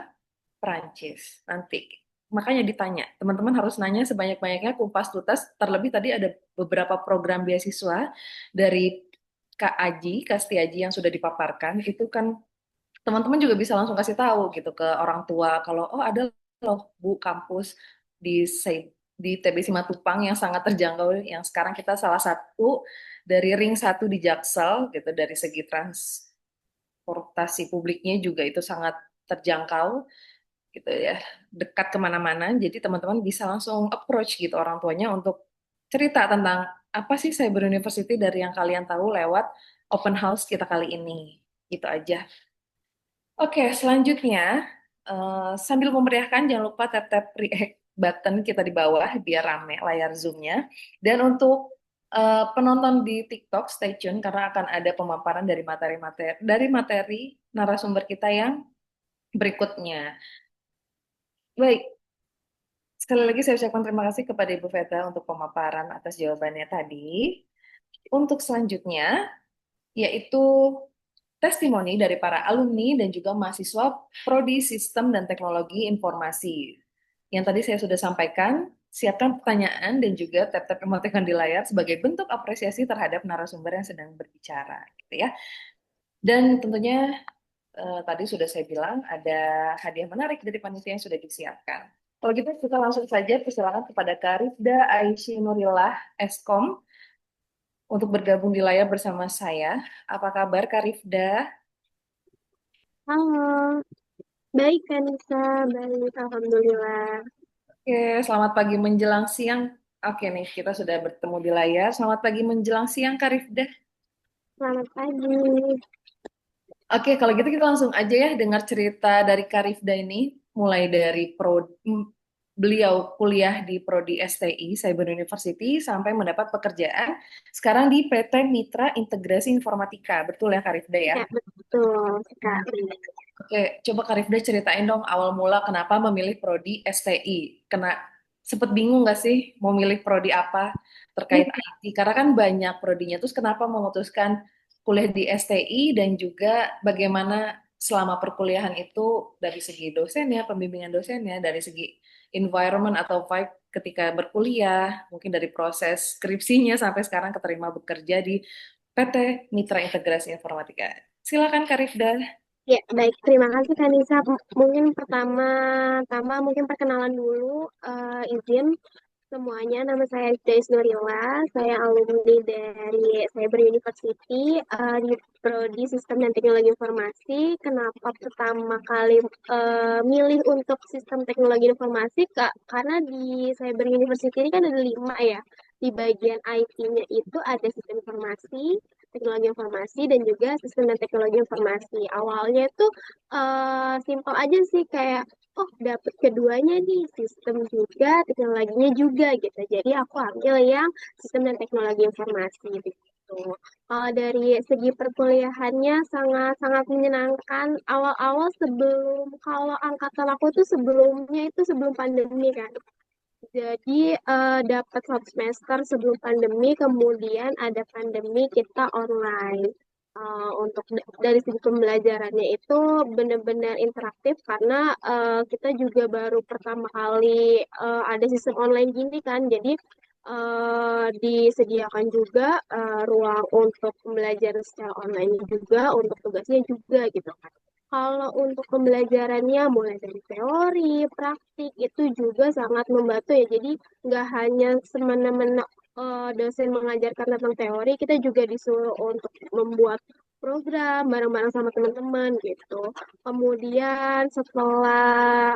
S3: Prancis. Nanti makanya ditanya, teman-teman harus nanya sebanyak-banyaknya, kupas tuntas. Terlebih tadi ada beberapa program beasiswa dari Kak Aji, Kak Setiaji yang sudah dipaparkan, itu kan teman-teman juga bisa langsung kasih tahu gitu ke orang tua kalau oh ada loh Bu kampus di TB Simatupang yang sangat terjangkau, yang sekarang kita salah satu dari ring satu di Jaksel gitu, dari segi transportasi publiknya juga itu sangat terjangkau gitu ya, dekat kemana-mana. Jadi teman-teman bisa langsung approach gitu orang tuanya untuk cerita tentang apa sih Cyber University dari yang kalian tahu lewat open house kita kali ini. Gitu aja. Oke, selanjutnya sambil memeriahkan jangan lupa tap-tap react button kita di bawah biar rame layar Zoom-nya. Dan untuk penonton di TikTok, stay tune karena akan ada pemaparan dari materi narasumber kita yang berikutnya. Baik, sekali lagi saya ucapkan terima kasih kepada Ibu Veta untuk pemaparan atas jawabannya tadi. Untuk selanjutnya, yaitu testimoni dari para alumni dan juga mahasiswa Prodi Sistem dan Teknologi Informasi. Yang tadi saya sudah sampaikan, siapkan pertanyaan dan juga tap-tap emoticon di layar sebagai bentuk apresiasi terhadap narasumber yang sedang berbicara, gitu ya. Dan tentunya tadi sudah saya bilang ada hadiah menarik dari panitia yang sudah disiapkan. Kalau gitu kita langsung saja persilakan kepada Karifda Aisyah Nurillah Eskom untuk bergabung di layar bersama saya. Apa kabar Karifda?
S8: Halo, baik Kanisa, baik, Alhamdulillah.
S3: Oke, selamat pagi menjelang siang. Oke nih, kita sudah bertemu di layar. Selamat pagi menjelang siang Karifda.
S8: Selamat pagi.
S3: Oke, kalau gitu kita langsung aja ya dengar cerita dari Karifda ini, mulai dari beliau kuliah di Prodi STI, Cyber University, sampai mendapat pekerjaan sekarang di PT Mitra Integrasi Informatika. Betul ya, Kak Rifda ya?
S8: Ya, betul sekali.
S3: Oke, coba Kak Rifda ceritain dong awal mula kenapa memilih Prodi STI. Sempet bingung nggak sih mau milih Prodi apa terkait IT? Karena kan banyak prodinya, terus kenapa memutuskan kuliah di STI dan juga bagaimana selama perkuliahan itu dari segi dosennya, pembimbingan dosennya, dari segi environment atau vibe ketika berkuliah, mungkin dari proses skripsinya sampai sekarang keterima bekerja di PT Mitra Integrasi Informatika. Silakan Kak Rifda.
S8: Ya, baik. Terima kasih Kanisa. Mungkin pertama mungkin perkenalan dulu. Izin semuanya, nama saya Joyce Nurila. Saya alumni dari Cyber University di Prodi Sistem dan Teknologi Informasi. Kenapa pertama kali milih untuk Sistem Teknologi Informasi? Kak? Karena di Cyber University ini kan ada 5 ya. Di bagian IT-nya itu ada sistem informasi, teknologi informasi, dan juga sistem dan teknologi informasi. Awalnya itu simpel aja sih, kayak oh dapet keduanya nih, sistem juga teknologinya juga gitu. Jadi aku ambil yang sistem dan teknologi informasi gitu. Dari segi perkuliahannya sangat-sangat menyenangkan. Awal-awal sebelum, kalau angkatan aku tuh sebelumnya itu sebelum pandemi kan. Jadi dapat 1 semester sebelum pandemi, kemudian ada pandemi kita online. Untuk dari segi pembelajarannya itu benar-benar interaktif karena kita juga baru pertama kali ada sistem online gini kan. Jadi disediakan juga ruang untuk pembelajaran secara online juga, untuk tugasnya juga gitu kan. Kalau untuk pembelajarannya mulai dari teori, praktik itu juga sangat membantu ya. Jadi nggak hanya semena-mena dosen mengajarkan tentang teori, kita juga disuruh untuk membuat program bareng-bareng sama teman-teman gitu. Kemudian setelah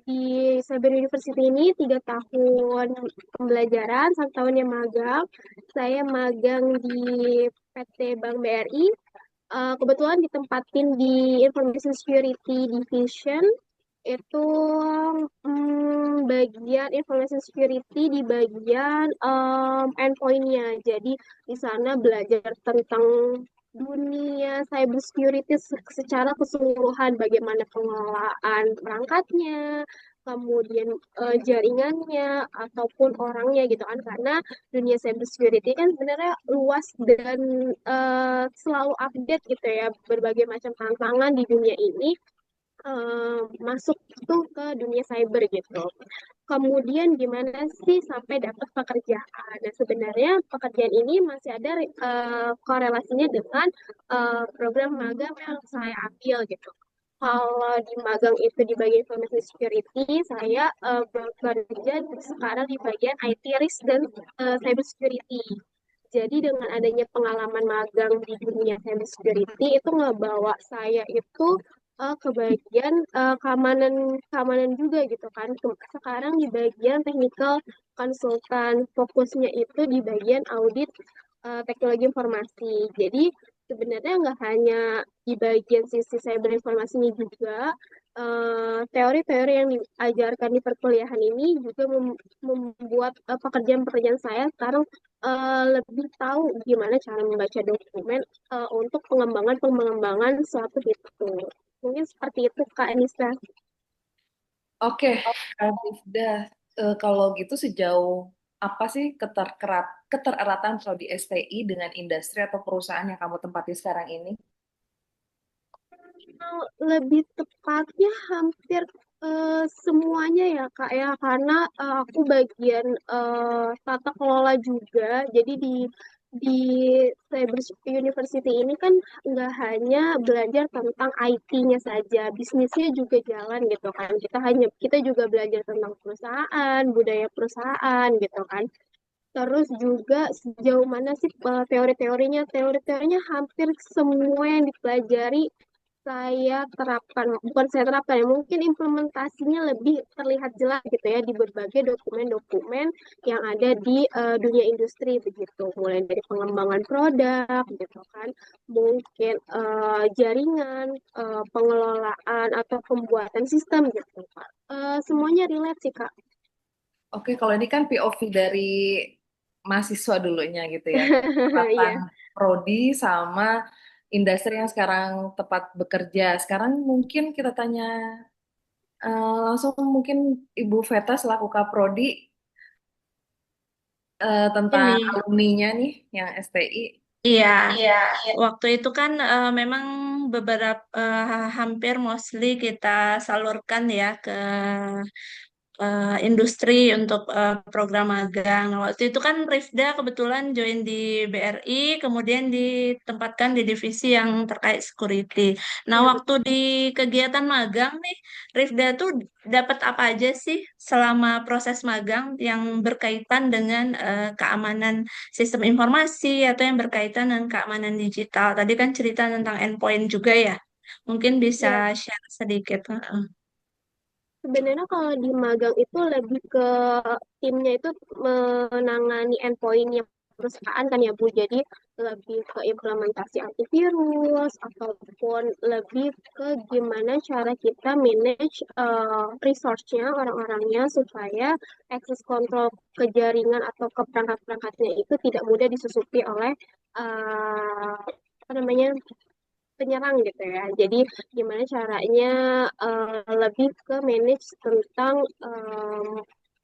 S8: di Cyber University ini 3 tahun pembelajaran, 1 tahunnya magang. Saya magang di PT Bank BRI. Kebetulan ditempatin di Information Security Division, itu bagian Information Security di bagian endpoint-nya. Jadi di sana belajar tentang dunia cyber security secara keseluruhan, bagaimana pengelolaan perangkatnya, kemudian jaringannya ataupun orangnya gitu kan. Karena dunia cyber security kan sebenarnya luas dan selalu update gitu ya, berbagai macam tantangan di dunia ini masuk tuh ke dunia cyber gitu. Kemudian gimana sih sampai dapat pekerjaan? Nah, sebenarnya pekerjaan ini masih ada korelasinya dengan program magang yang saya ambil gitu. Kalau di magang itu di bagian information security, saya bekerja sekarang di bagian IT risk dan cyber security. Jadi dengan adanya pengalaman magang di dunia cyber security itu ngebawa saya itu ke bagian keamanan juga gitu kan. Sekarang di bagian technical konsultan, fokusnya itu di bagian audit teknologi informasi. Jadi sebenarnya nggak hanya di bagian sisi cyber informasinya juga, teori-teori yang diajarkan di perkuliahan ini juga membuat pekerjaan-pekerjaan saya sekarang lebih tahu gimana cara membaca dokumen untuk pengembangan suatu fitur. Mungkin seperti itu Kak Anissa.
S3: Oke, Kak Rifda, kalau gitu sejauh apa sih ketereratan Prodi STI dengan industri atau perusahaan yang kamu tempati sekarang ini?
S8: Lebih tepatnya hampir semuanya ya Kak ya, karena aku bagian tata kelola juga. Jadi di Cyber University ini kan nggak hanya belajar tentang IT-nya saja, bisnisnya juga jalan gitu kan. Kita juga belajar tentang perusahaan, budaya perusahaan gitu kan. Terus juga sejauh mana sih teori-teorinya? Teori-teorinya hampir semua yang dipelajari saya terapkan, bukan saya terapkan ya, mungkin implementasinya lebih terlihat jelas gitu ya di berbagai dokumen-dokumen yang ada di dunia industri begitu, mulai dari pengembangan produk gitu kan, mungkin jaringan, pengelolaan atau pembuatan sistem gitu Kak. Semuanya relate sih Kak.
S3: Oke, kalau ini kan POV dari mahasiswa dulunya gitu ya.
S8: Iya.
S3: Penerapan prodi sama industri yang sekarang tepat bekerja. Sekarang mungkin kita tanya langsung mungkin Ibu Veta selaku Kaprodi tentang
S4: Ini,
S3: alumninya nih yang STI.
S4: iya,
S3: Iya.
S4: waktu itu kan memang beberapa hampir mostly kita salurkan ya ke industri untuk program magang. Nah, waktu itu kan Rifda kebetulan join di BRI, kemudian ditempatkan di divisi yang terkait security. Nah,
S8: Iya
S4: waktu
S8: betul.
S4: di kegiatan magang nih, Rifda tuh dapat apa aja sih selama proses magang yang berkaitan dengan keamanan sistem informasi atau yang berkaitan dengan keamanan digital. Tadi kan cerita tentang endpoint juga ya. Mungkin bisa
S8: Iya.
S4: share sedikit. Heeh.
S8: Sebenarnya kalau di magang itu lebih ke timnya itu menangani endpointnya perusahaan kan ya Bu. Jadi lebih ke implementasi antivirus ataupun lebih ke gimana cara kita manage resource-nya orang-orangnya supaya access control ke jaringan atau ke perangkat-perangkatnya itu tidak mudah disusupi oleh apa namanya penyerang gitu ya. Jadi gimana caranya lebih ke manage tentang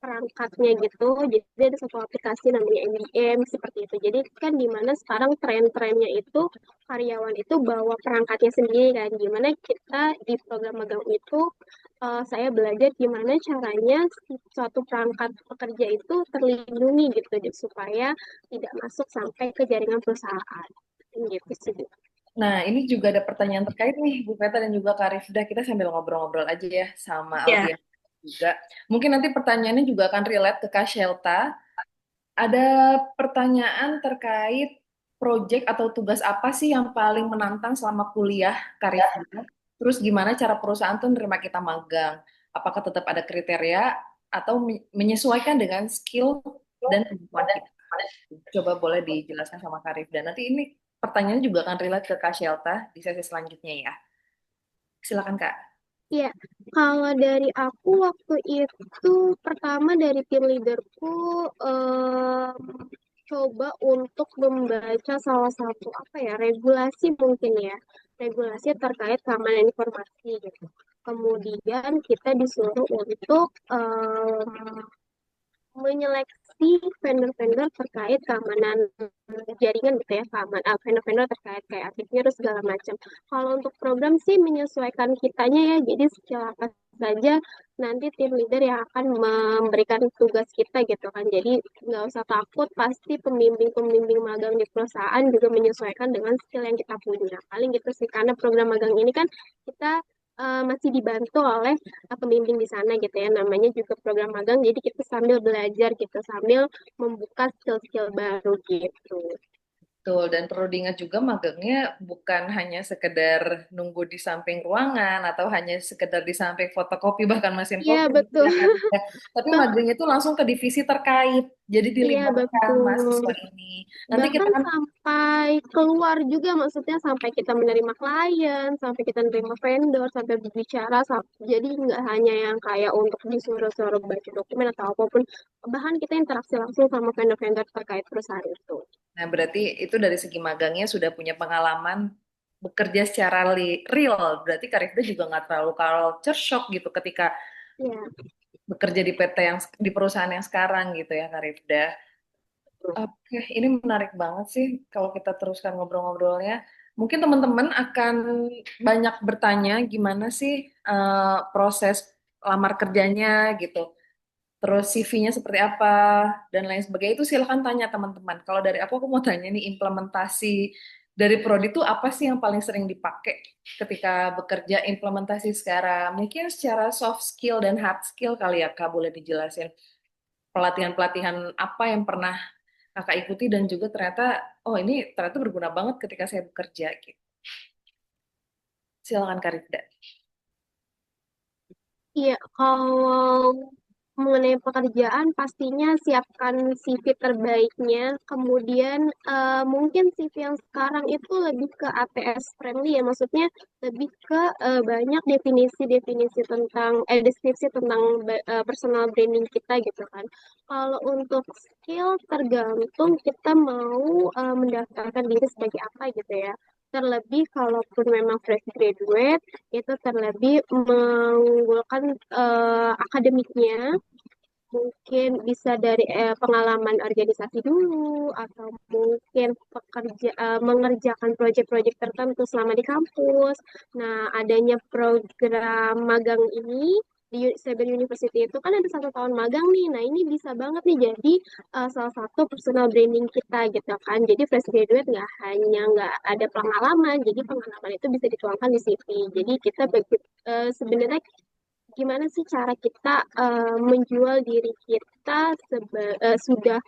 S8: perangkatnya gitu. Jadi ada satu aplikasi namanya MDM seperti itu. Jadi kan dimana sekarang tren-trennya itu karyawan itu bawa perangkatnya sendiri kan. Gimana kita di program magang itu saya belajar gimana caranya suatu perangkat pekerja itu terlindungi gitu supaya tidak masuk sampai ke jaringan perusahaan. Gitu sih.
S3: Nah, ini juga ada pertanyaan terkait nih, Bu Veta dan juga Kak Rifda. Kita sambil ngobrol-ngobrol aja ya sama
S4: Ya.
S3: audiens juga. Mungkin nanti pertanyaannya juga akan relate ke Kak Shelta. Ada pertanyaan terkait proyek atau tugas apa sih yang paling menantang selama kuliah, Kak Rifda? Terus gimana cara perusahaan tuh menerima kita magang? Apakah tetap ada kriteria atau menyesuaikan dengan skill dan kemampuan kita? Coba boleh dijelaskan sama Kak Rifda. Nanti ini pertanyaan juga akan relate ke Kak Shelta di sesi selanjutnya ya. Silakan Kak.
S8: Iya, kalau dari aku waktu itu pertama dari tim leaderku coba untuk membaca salah satu apa ya regulasi mungkin ya regulasi terkait keamanan informasi gitu. Kemudian kita disuruh untuk menyeleksi vendor-vendor terkait keamanan jaringan gitu ya, vendor-vendor terkait kayak antivirus segala macam. Kalau untuk program sih menyesuaikan kitanya ya, jadi skill apa saja nanti tim leader yang akan memberikan tugas kita gitu kan. Jadi nggak usah takut, pasti pembimbing-pembimbing magang di perusahaan juga menyesuaikan dengan skill yang kita punya. Paling gitu sih, karena program magang ini kan kita masih dibantu oleh pembimbing di sana gitu ya. Namanya juga program magang, jadi kita sambil belajar gitu, sambil membuka skill-skill baru gitu.
S3: Betul, dan perlu diingat juga magangnya bukan hanya sekedar nunggu di samping ruangan atau hanya sekedar di samping fotokopi bahkan mesin
S8: Iya,
S3: kopi gitu
S8: betul.
S3: ya, Kak Rifda. Tapi
S8: Bah,
S3: magangnya itu langsung ke divisi terkait. Jadi
S8: iya,
S3: dilibatkan
S8: betul.
S3: mahasiswa ini. Nanti kita
S8: Bahkan
S3: kan
S8: sampai keluar juga, maksudnya sampai kita menerima klien, sampai kita menerima vendor, sampai berbicara. Jadi nggak hanya yang kayak untuk disuruh-suruh baca dokumen atau apapun, bahkan kita interaksi langsung sama vendor-vendor terkait perusahaan itu.
S3: nah berarti itu dari segi magangnya sudah punya pengalaman bekerja secara real. Berarti Kak Rifda juga nggak terlalu culture shock gitu ketika
S8: Ya,
S3: bekerja di PT yang di perusahaan yang sekarang gitu ya Kak Rifda. Oke, ini menarik banget sih kalau kita teruskan ngobrol-ngobrolnya. Mungkin teman-teman akan banyak bertanya gimana sih proses lamar kerjanya gitu. Terus CV-nya seperti apa dan lain sebagainya itu silakan tanya teman-teman. Kalau dari aku mau tanya nih implementasi dari Prodi itu apa sih yang paling sering dipakai ketika bekerja implementasi secara mungkin secara soft skill dan hard skill kali ya Kak boleh dijelasin pelatihan-pelatihan apa yang pernah Kakak ikuti dan juga ternyata oh ini ternyata berguna banget ketika saya bekerja gitu. Silakan Karifda.
S8: Iya, kalau mengenai pekerjaan pastinya siapkan CV terbaiknya. Kemudian mungkin CV yang sekarang itu lebih ke ATS friendly ya, maksudnya lebih ke banyak definisi-definisi tentang deskripsi tentang personal branding kita gitu kan. Kalau untuk skill tergantung kita mau mendaftarkan diri sebagai apa gitu ya. Terlebih kalaupun memang fresh graduate itu terlebih mengunggulkan akademiknya, mungkin bisa dari pengalaman organisasi dulu atau mungkin mengerjakan proyek-proyek tertentu selama di kampus. Nah, adanya program magang ini di Cyber University itu kan ada 1 tahun magang nih. Nah, ini bisa banget nih jadi salah satu personal branding kita gitu kan. Jadi fresh graduate nggak ada pengalaman, jadi pengalaman itu bisa dituangkan di CV. Jadi kita sebenarnya gimana sih cara kita menjual diri kita sudah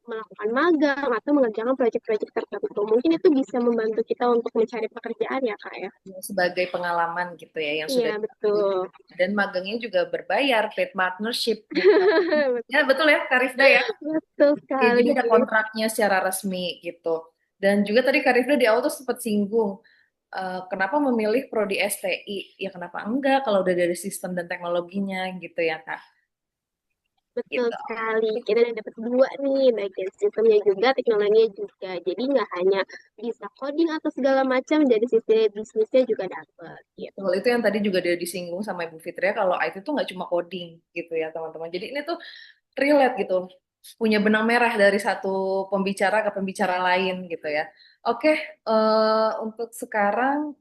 S8: melakukan magang atau mengerjakan proyek-proyek tertentu. Mungkin itu bisa membantu kita untuk mencari pekerjaan ya, Kak ya.
S3: Sebagai pengalaman gitu ya yang
S8: Iya,
S3: sudah
S8: betul.
S3: dan magangnya juga berbayar, paid partnership gitu. Ya betul ya Karifda ya.
S8: Betul
S3: Ya,
S8: sekali.
S3: jadi ada kontraknya secara resmi gitu. Dan juga tadi Karifda di awal tuh sempat singgung, kenapa memilih prodi STI? Ya kenapa enggak kalau udah dari sistem dan teknologinya gitu ya Kak.
S8: Betul
S3: Gitu.
S8: sekali. Kita udah dapat 2 nih, bagian sistemnya juga, teknologinya juga. Jadi nggak hanya bisa coding atau segala macam, dari sisi bisnisnya juga dapat. Gitu.
S3: Betul, itu yang tadi juga dia disinggung sama Ibu Fitria kalau IT itu nggak cuma coding gitu ya teman-teman. Jadi ini tuh relate gitu, punya benang merah dari satu pembicara ke pembicara lain gitu ya. Oke, untuk sekarang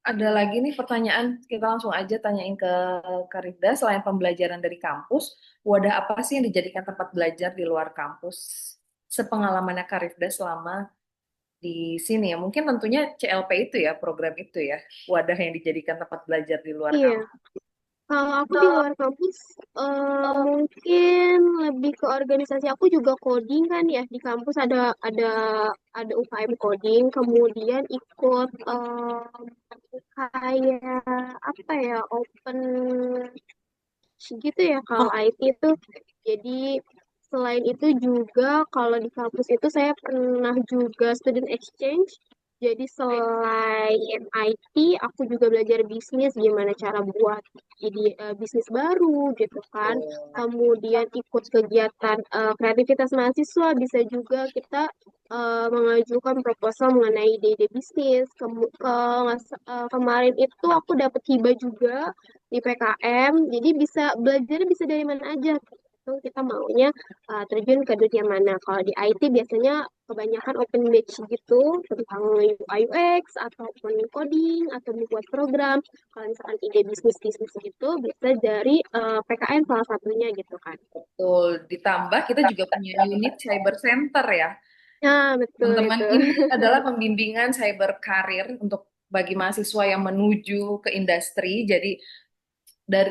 S3: ada lagi nih pertanyaan, kita langsung aja tanyain ke Karifda. Selain pembelajaran dari kampus, wadah apa sih yang dijadikan tempat belajar di luar kampus? Sepengalamannya Karifda selama di sini ya, mungkin tentunya CLP itu ya, program itu ya, wadah yang dijadikan tempat belajar di luar
S8: Iya.
S3: kampus.
S8: Kalau aku di luar kampus, mungkin lebih ke organisasi. Aku juga coding kan ya. Di kampus ada UKM coding, kemudian ikut kayak apa ya, open gitu ya kalau IT itu. Jadi selain itu juga kalau di kampus itu saya pernah juga student exchange. Jadi selain IT, aku juga belajar bisnis, gimana cara buat jadi bisnis baru gitu kan. Kemudian ikut kegiatan kreativitas mahasiswa, bisa juga kita mengajukan proposal mengenai ide-ide bisnis. Kemarin itu aku dapat hibah juga di PKM, jadi belajar bisa dari mana aja. Itu kita maunya terjun ke dunia mana. Kalau di IT biasanya kebanyakan open batch gitu tentang UI UX ataupun coding atau membuat program. Kalau misalkan ide bisnis gitu bisa dari PKM salah satunya gitu kan.
S3: Betul, ditambah kita juga punya unit cyber center ya.
S8: Nah, betul
S3: Teman-teman,
S8: itu.
S3: ini adalah pembimbingan cyber karir untuk bagi mahasiswa yang menuju ke industri. Jadi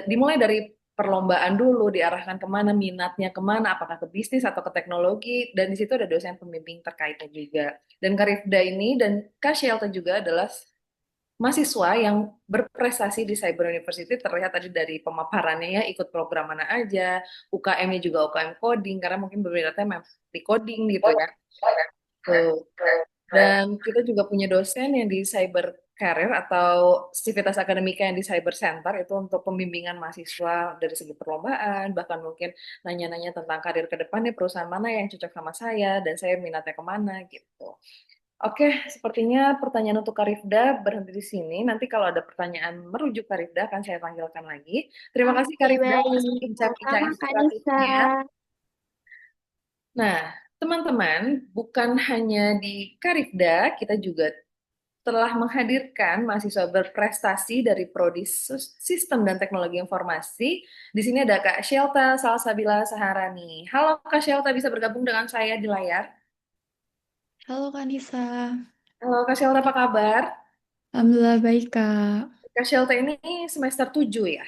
S3: dimulai dari perlombaan dulu, diarahkan kemana, minatnya kemana, apakah ke bisnis atau ke teknologi, dan di situ ada dosen pembimbing terkaitnya juga. Dan Karifda ini dan Kak Shelta juga adalah mahasiswa yang berprestasi di Cyber University, terlihat tadi dari pemaparannya ya, ikut program mana aja, UKM-nya juga UKM coding, karena mungkin berminatnya memang di coding gitu ya. Tuh. Dan kita juga punya dosen yang di cyber career atau civitas akademika yang di cyber center itu untuk pembimbingan mahasiswa dari segi perlombaan, bahkan mungkin nanya-nanya tentang karir ke depannya, perusahaan mana yang cocok sama saya, dan saya minatnya kemana gitu. Oke, sepertinya pertanyaan untuk Karifda berhenti di sini. Nanti kalau ada pertanyaan merujuk Karifda akan saya panggilkan lagi. Terima kasih
S8: Oke,
S3: Karifda atas
S8: baik.
S3: bincang-bincang
S8: Sama Kak Nisa.
S3: inspiratifnya. Nah, teman-teman, bukan hanya di Karifda, kita juga telah menghadirkan mahasiswa berprestasi dari Prodi Sistem dan Teknologi Informasi. Di sini ada Kak Shelta Salsabila Saharani. Halo Kak Shelta, bisa bergabung dengan saya di layar?
S9: Halo Kak Nisa,
S3: Halo Kak Shelta, apa kabar?
S9: Alhamdulillah baik Kak.
S3: Kak Shelta ini semester 7 ya?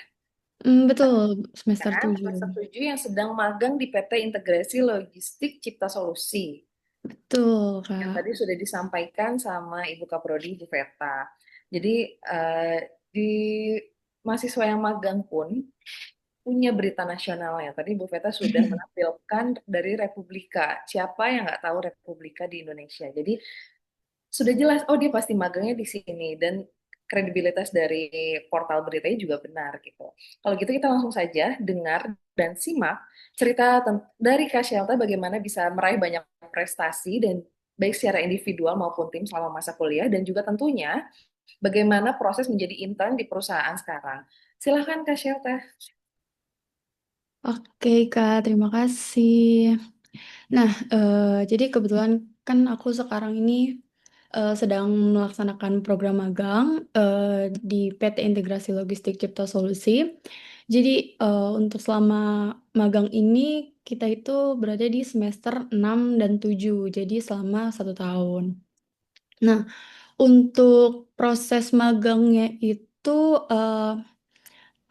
S9: Betul, semester
S3: Kan?
S9: 7.
S3: Semester 7 yang sedang magang di PT Integrasi Logistik Cipta Solusi.
S9: Betul
S3: Yang
S9: Kak.
S3: tadi sudah disampaikan sama Ibu Kaprodi, Ibu Veta. Jadi di mahasiswa yang magang pun punya berita nasionalnya. Tadi Bu Veta sudah menampilkan dari Republika. Siapa yang nggak tahu Republika di Indonesia? Jadi sudah jelas, oh dia pasti magangnya di sini dan kredibilitas dari portal beritanya juga benar gitu. Kalau gitu kita langsung saja dengar dan simak cerita dari Kak Shelta bagaimana bisa meraih banyak prestasi dan baik secara individual maupun tim selama masa kuliah dan juga tentunya bagaimana proses menjadi intern di perusahaan sekarang. Silahkan Kak Shelta.
S9: Oke, Kak, terima kasih. Nah, jadi kebetulan kan aku sekarang ini sedang melaksanakan program magang di PT Integrasi Logistik Cipta Solusi. Jadi, untuk selama magang ini kita itu berada di semester 6 dan 7, jadi selama 1 tahun. Nah, untuk proses magangnya itu, eh,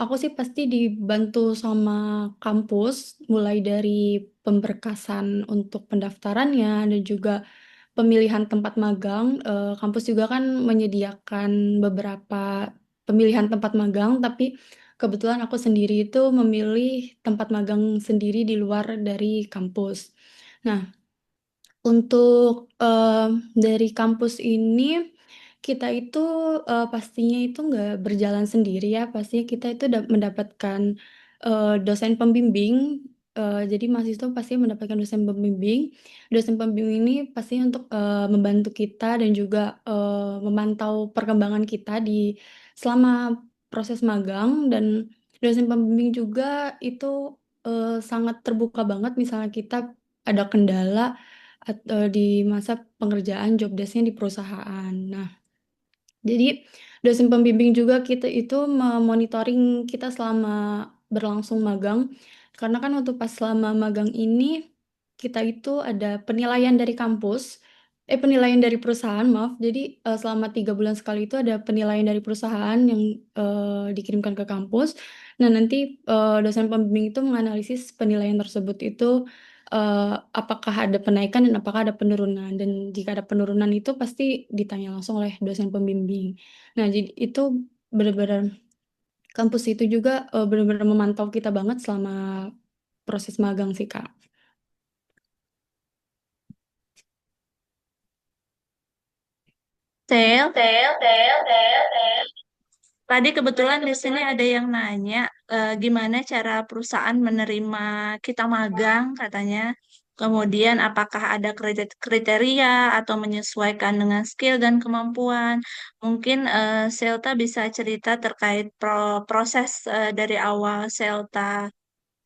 S9: aku sih pasti dibantu sama kampus, mulai dari pemberkasan untuk pendaftarannya dan juga pemilihan tempat magang. Kampus juga kan menyediakan beberapa pemilihan tempat magang, tapi kebetulan aku sendiri itu memilih tempat magang sendiri di luar dari kampus. Nah, untuk dari kampus ini kita itu pastinya itu nggak berjalan sendiri ya, pastinya kita itu mendapatkan dosen pembimbing. Jadi mahasiswa pasti mendapatkan dosen pembimbing. Dosen pembimbing ini pastinya untuk membantu kita dan juga memantau perkembangan kita di selama proses magang, dan dosen pembimbing juga itu sangat terbuka banget misalnya kita ada kendala di masa pengerjaan job desk-nya di perusahaan. Nah, jadi dosen pembimbing juga kita itu memonitoring kita selama berlangsung magang. Karena kan waktu pas selama magang ini kita itu ada penilaian dari kampus, penilaian dari perusahaan, maaf. Jadi selama 3 bulan sekali itu ada penilaian dari perusahaan yang dikirimkan ke kampus. Nah, nanti dosen pembimbing itu menganalisis penilaian tersebut itu apakah ada penaikan dan apakah ada penurunan. Dan jika ada penurunan itu pasti ditanya langsung oleh dosen pembimbing. Nah, jadi itu benar-benar kampus itu juga benar-benar memantau kita banget selama proses magang sih, Kak.
S4: Tel, tadi kebetulan di sini ada yang nanya gimana cara perusahaan menerima kita magang katanya. Kemudian apakah ada kriteria atau menyesuaikan dengan skill dan kemampuan. Mungkin Selta bisa cerita terkait proses dari awal Selta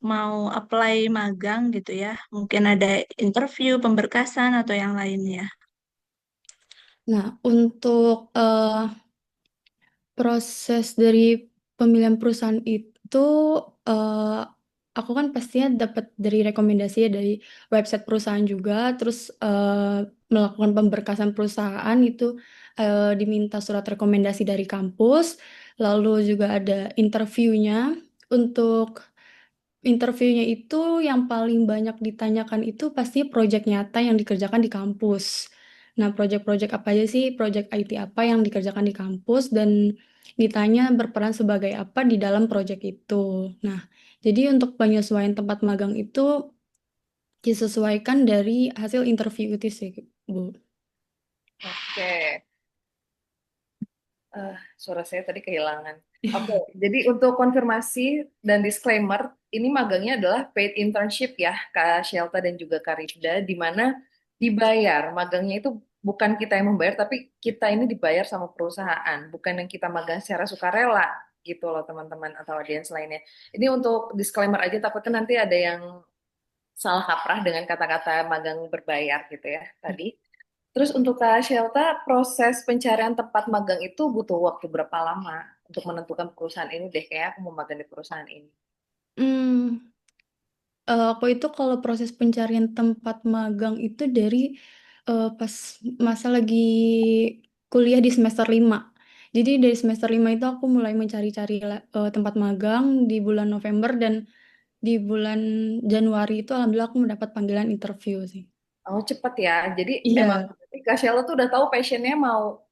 S4: mau apply magang gitu ya. Mungkin ada interview, pemberkasan atau yang lainnya.
S9: Nah, untuk proses dari pemilihan perusahaan itu eh, aku kan pastinya dapat dari rekomendasi ya dari website perusahaan juga, terus melakukan pemberkasan perusahaan itu diminta surat rekomendasi dari kampus, lalu juga ada interviewnya. Untuk interviewnya itu yang paling banyak ditanyakan itu pasti proyek nyata yang dikerjakan di kampus. Nah, proyek-proyek apa aja sih, proyek IT apa yang dikerjakan di kampus, dan ditanya berperan sebagai apa di dalam proyek itu. Nah, jadi untuk penyesuaian tempat magang itu disesuaikan dari hasil interview itu sih, Bu.
S3: Oke. Suara saya tadi kehilangan. Oke, jadi untuk konfirmasi dan disclaimer, ini magangnya adalah paid internship ya, Kak Shelta dan juga Kak Rifda, di mana dibayar. Magangnya itu bukan kita yang membayar, tapi kita ini dibayar sama perusahaan, bukan yang kita magang secara sukarela gitu loh teman-teman atau audiens lainnya. Ini untuk disclaimer aja, takutnya nanti ada yang salah kaprah dengan kata-kata magang berbayar gitu ya tadi. Terus untuk Kak Shelta, proses pencarian tempat magang itu butuh waktu berapa lama untuk menentukan perusahaan ini deh, kayak aku mau magang di perusahaan ini.
S9: Hmm, aku itu kalau proses pencarian tempat magang itu dari pas masa lagi kuliah di semester 5. Jadi dari semester 5 itu aku mulai mencari-cari tempat magang di bulan November, dan di bulan Januari itu alhamdulillah aku mendapat panggilan interview sih.
S3: Oh, cepet ya. Jadi emang
S9: Iya.
S3: Kak Shelta tuh udah tahu passionnya mau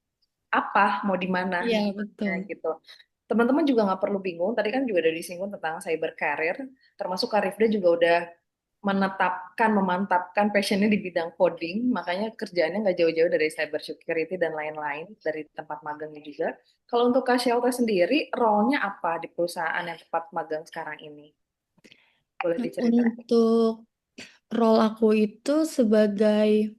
S3: apa, mau di mana
S9: Iya, betul.
S3: gitu. Teman-teman juga nggak perlu bingung, tadi kan juga udah disinggung tentang cyber career, termasuk Kak Rifda juga udah memantapkan passionnya di bidang coding, makanya kerjaannya nggak jauh-jauh dari cyber security dan lain-lain, dari tempat magangnya juga. Kalau untuk Kak Shelta sendiri, role-nya apa di perusahaan yang tempat magang sekarang ini? Boleh
S9: Nah,
S3: diceritain?
S9: untuk role aku itu sebagai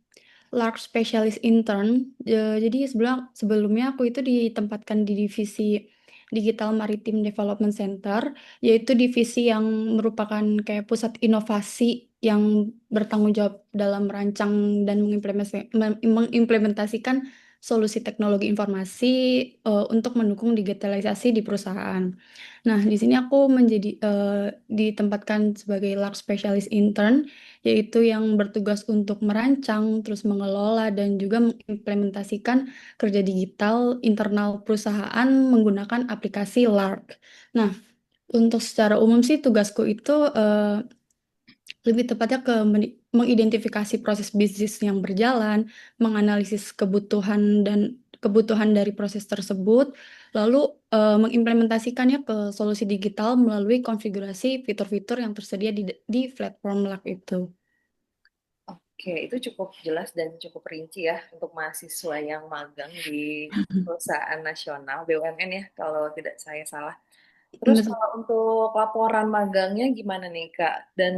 S9: large specialist intern. Jadi sebelumnya aku itu ditempatkan di divisi Digital Maritime Development Center, yaitu divisi yang merupakan kayak pusat inovasi yang bertanggung jawab dalam merancang dan mengimplementasikan solusi teknologi informasi untuk mendukung digitalisasi di perusahaan. Nah, di sini aku ditempatkan sebagai large specialist intern, yaitu yang bertugas untuk merancang, terus mengelola, dan juga mengimplementasikan kerja digital internal perusahaan menggunakan aplikasi Lark. Nah, untuk secara umum sih tugasku itu lebih tepatnya ke mengidentifikasi proses bisnis yang berjalan, menganalisis kebutuhan dari proses tersebut, lalu mengimplementasikannya ke solusi digital melalui konfigurasi fitur-fitur yang tersedia di platform Lark itu.
S3: Oke, itu cukup jelas dan cukup rinci ya untuk mahasiswa yang magang di perusahaan nasional, BUMN ya, kalau tidak saya salah. Terus
S9: Betul.
S3: kalau untuk laporan magangnya gimana nih Kak? Dan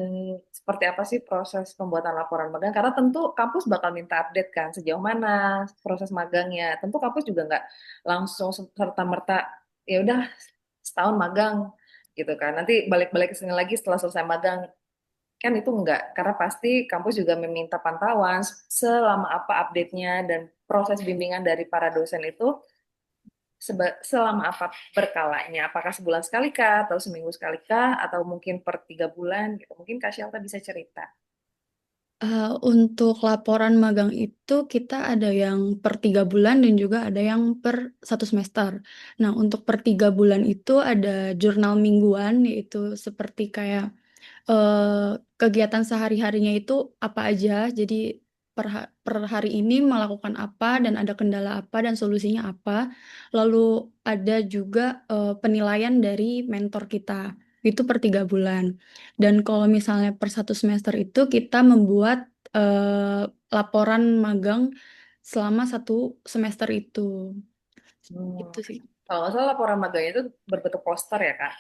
S3: seperti apa sih proses pembuatan laporan magang? Karena tentu kampus bakal minta update kan sejauh mana proses magangnya. Tentu kampus juga nggak langsung serta-merta ya udah setahun magang gitu kan. Nanti balik-balik ke sini lagi setelah selesai magang kan itu enggak. Karena pasti kampus juga meminta pantauan selama apa update-nya dan proses bimbingan dari para dosen itu selama apa berkalanya? Apakah sebulan sekali kah, atau seminggu sekali kah, atau mungkin per 3 bulan gitu? Mungkin Kak Shelta bisa cerita.
S9: Untuk laporan magang itu kita ada yang per 3 bulan dan juga ada yang per 1 semester. Nah, untuk per 3 bulan itu ada jurnal mingguan, yaitu seperti kayak kegiatan sehari-harinya itu apa aja. Jadi per hari ini melakukan apa dan ada kendala apa dan solusinya apa. Lalu ada juga penilaian dari mentor kita. Itu per 3 bulan. Dan kalau misalnya per 1 semester itu kita membuat laporan magang selama 1 semester itu.
S3: Hmm.
S9: Itu sih.
S3: Kalau nggak salah laporan magangnya itu berbentuk poster ya Kak?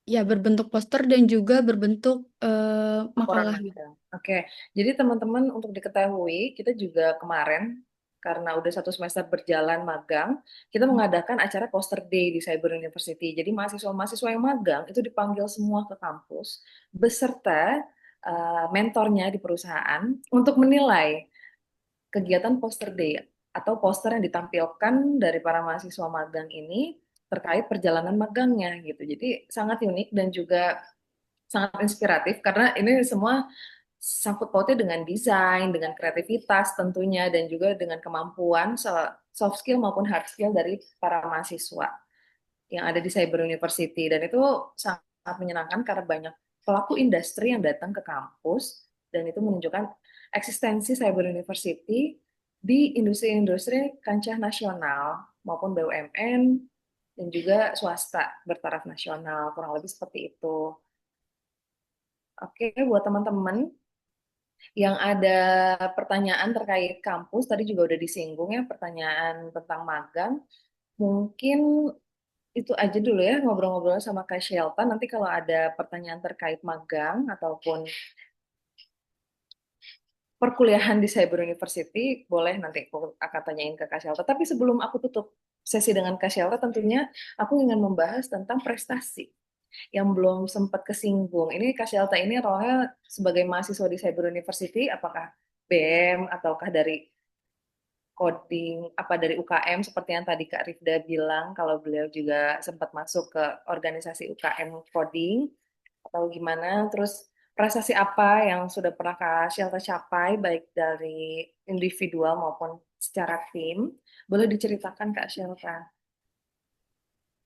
S9: Ya, berbentuk poster dan juga berbentuk
S3: Laporan
S9: makalah gitu.
S3: magang. Oke, jadi teman-teman untuk diketahui, kita juga kemarin karena udah 1 semester berjalan magang, kita mengadakan acara poster day di Cyber University. Jadi mahasiswa-mahasiswa yang magang itu dipanggil semua ke kampus beserta mentornya di perusahaan untuk menilai kegiatan poster day atau poster yang ditampilkan dari para mahasiswa magang ini terkait perjalanan magangnya gitu. Jadi sangat unik dan juga sangat inspiratif karena ini semua sangkut pautnya dengan desain, dengan kreativitas tentunya, dan juga dengan kemampuan soft skill maupun hard skill dari para mahasiswa yang ada di Cyber University. Dan itu sangat menyenangkan karena banyak pelaku industri yang datang ke kampus, dan itu menunjukkan eksistensi Cyber University di industri-industri kancah nasional maupun BUMN dan juga swasta bertaraf nasional, kurang lebih seperti itu. Oke, buat teman-teman yang ada pertanyaan terkait kampus, tadi juga udah disinggung ya, pertanyaan tentang magang. Mungkin itu aja dulu ya ngobrol-ngobrol sama Kak Shelta. Nanti kalau ada pertanyaan terkait magang ataupun perkuliahan di Cyber University, boleh nanti aku akan tanyain ke Kak Shelta. Tapi sebelum aku tutup sesi dengan Kak Shelta, tentunya aku ingin membahas tentang prestasi yang belum sempat kesinggung. Ini Kak Shelta ini role sebagai mahasiswa di Cyber University, apakah BM ataukah dari coding, apa dari UKM seperti yang tadi Kak Rifda bilang, kalau beliau juga sempat masuk ke organisasi UKM coding, atau gimana, terus prestasi apa yang sudah pernah Kak Shelta capai, baik dari individual maupun secara tim, boleh diceritakan Kak Shelta.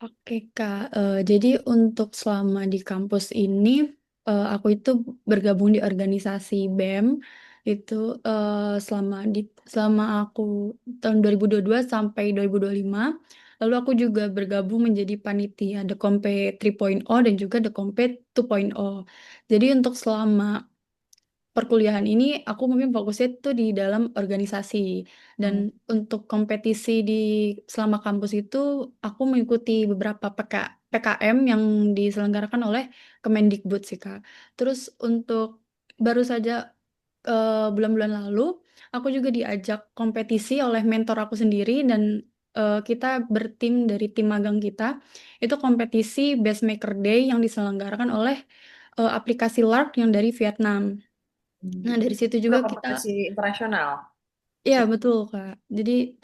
S9: Oke Kak, jadi untuk selama di kampus ini aku itu bergabung di organisasi BEM Itu selama aku tahun 2022 sampai 2025. Lalu aku juga bergabung menjadi panitia The Compe 3.0 dan juga The Compe 2.0. Jadi untuk selama perkuliahan ini aku mungkin fokusnya tuh di dalam organisasi, dan untuk kompetisi selama kampus itu aku mengikuti beberapa PKM yang diselenggarakan oleh Kemendikbud sih Kak. Terus untuk baru saja bulan-bulan lalu aku juga diajak kompetisi oleh mentor aku sendiri, dan kita bertim dari tim magang kita itu kompetisi Best Maker Day yang diselenggarakan oleh aplikasi Lark yang dari Vietnam. Nah, dari situ
S3: Itu
S9: juga kita,
S3: kompetisi internasional.
S9: ya betul Kak. Jadi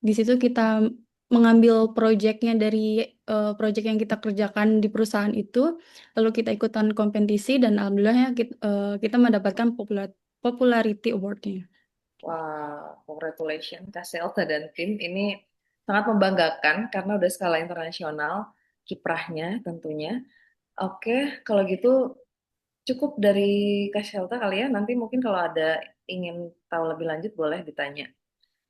S9: di situ kita mengambil proyeknya dari proyek yang kita kerjakan di perusahaan itu, lalu kita ikutan kompetisi dan alhamdulillahnya kita mendapatkan popularity award-nya.
S3: Wah, congratulations Kak Selta dan tim. Ini sangat membanggakan karena udah skala internasional kiprahnya tentunya. Oke, kalau gitu cukup dari Kak Selta kali ya. Nanti mungkin kalau ada ingin tahu lebih lanjut boleh ditanya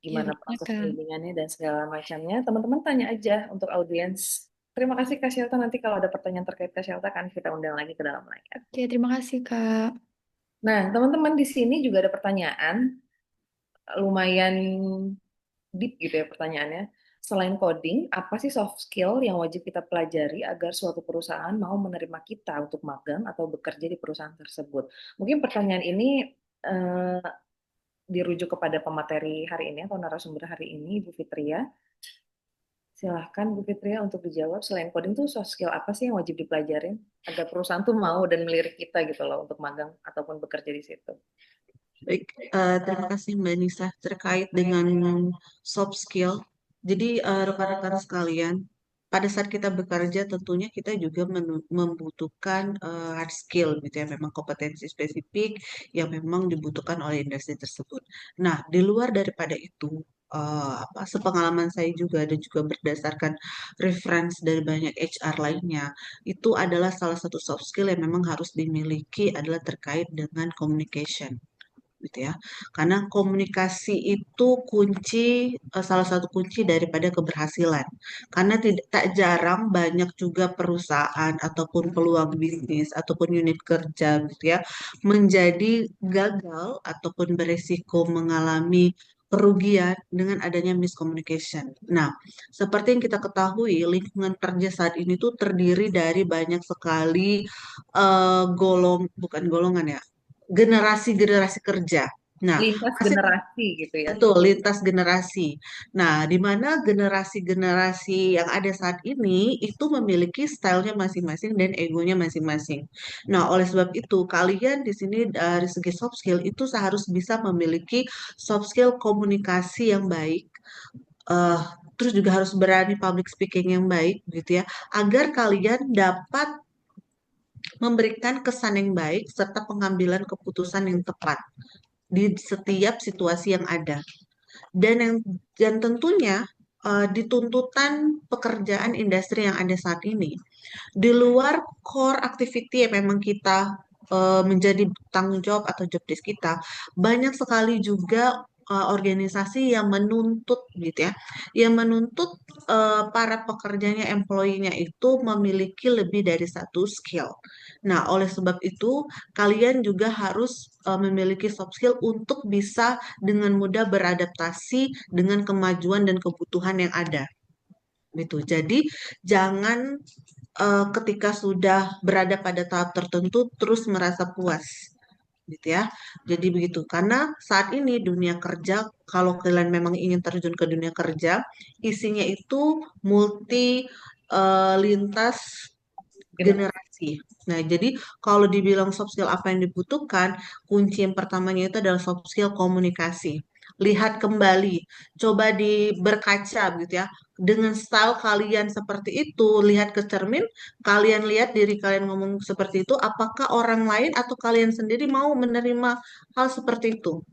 S9: Ya,
S3: gimana
S9: boleh
S3: proses
S9: Kak.
S3: bimbingannya dan segala macamnya. Teman-teman tanya aja untuk audiens. Terima kasih Kak Selta. Nanti kalau ada pertanyaan terkait Kak Selta kan kita undang lagi ke dalam layar.
S9: Oke, terima kasih Kak.
S3: Nah, teman-teman di sini juga ada pertanyaan lumayan deep gitu ya pertanyaannya. Selain coding, apa sih soft skill yang wajib kita pelajari agar suatu perusahaan mau menerima kita untuk magang atau bekerja di perusahaan tersebut? Mungkin pertanyaan ini eh, dirujuk kepada pemateri hari ini atau narasumber hari ini, Ibu Fitria. Silahkan Bu Fitria untuk dijawab. Selain coding tuh soft skill apa sih yang wajib dipelajarin agar perusahaan tuh mau dan melirik kita gitu loh untuk magang ataupun bekerja di situ.
S7: Baik, terima kasih Mbak Nisa terkait dengan soft skill. Jadi rekan-rekan sekalian, pada saat kita bekerja tentunya kita juga membutuhkan hard skill gitu ya, memang kompetensi spesifik yang memang dibutuhkan oleh industri tersebut. Nah, di luar daripada itu, sepengalaman saya juga dan juga berdasarkan reference dari banyak HR lainnya, itu adalah salah satu soft skill yang memang harus dimiliki adalah terkait dengan communication gitu ya. Karena komunikasi itu salah satu kunci daripada keberhasilan. Karena tidak tak jarang banyak juga perusahaan ataupun peluang bisnis ataupun unit kerja gitu ya menjadi gagal ataupun beresiko mengalami kerugian dengan adanya miscommunication. Nah, seperti yang kita ketahui, lingkungan kerja saat ini tuh terdiri dari banyak sekali bukan golongan ya, generasi-generasi kerja. Nah,
S3: Lintas
S7: pasti
S3: generasi gitu ya.
S7: betul lintas generasi. Nah, di mana generasi-generasi yang ada saat ini itu memiliki stylenya masing-masing dan egonya masing-masing. Nah, oleh sebab itu kalian di sini dari segi soft skill itu seharus bisa memiliki soft skill komunikasi yang baik. eh, Terus juga harus berani public speaking yang baik gitu ya, agar kalian dapat memberikan kesan yang baik serta pengambilan keputusan yang tepat di setiap situasi yang ada. Dan tentunya di tuntutan pekerjaan industri yang ada saat ini, di luar core activity yang memang kita menjadi tanggung jawab atau job desk kita, banyak sekali juga organisasi yang menuntut gitu ya, yang menuntut para pekerjanya, employee-nya itu memiliki lebih dari satu skill. Nah, oleh sebab itu kalian juga harus memiliki soft skill untuk bisa dengan mudah beradaptasi dengan kemajuan dan kebutuhan yang ada gitu. Jadi jangan ketika sudah berada pada tahap tertentu terus merasa puas gitu ya. Jadi begitu. Karena saat ini dunia kerja, kalau kalian memang ingin terjun ke dunia kerja, isinya itu multi lintas generasi. Nah, jadi kalau dibilang soft skill apa yang dibutuhkan, kunci yang pertamanya itu adalah soft skill komunikasi. Lihat kembali, coba berkaca gitu ya. Dengan style kalian seperti itu, lihat ke cermin, kalian lihat diri kalian ngomong seperti itu, apakah orang lain atau kalian sendiri mau menerima hal seperti itu?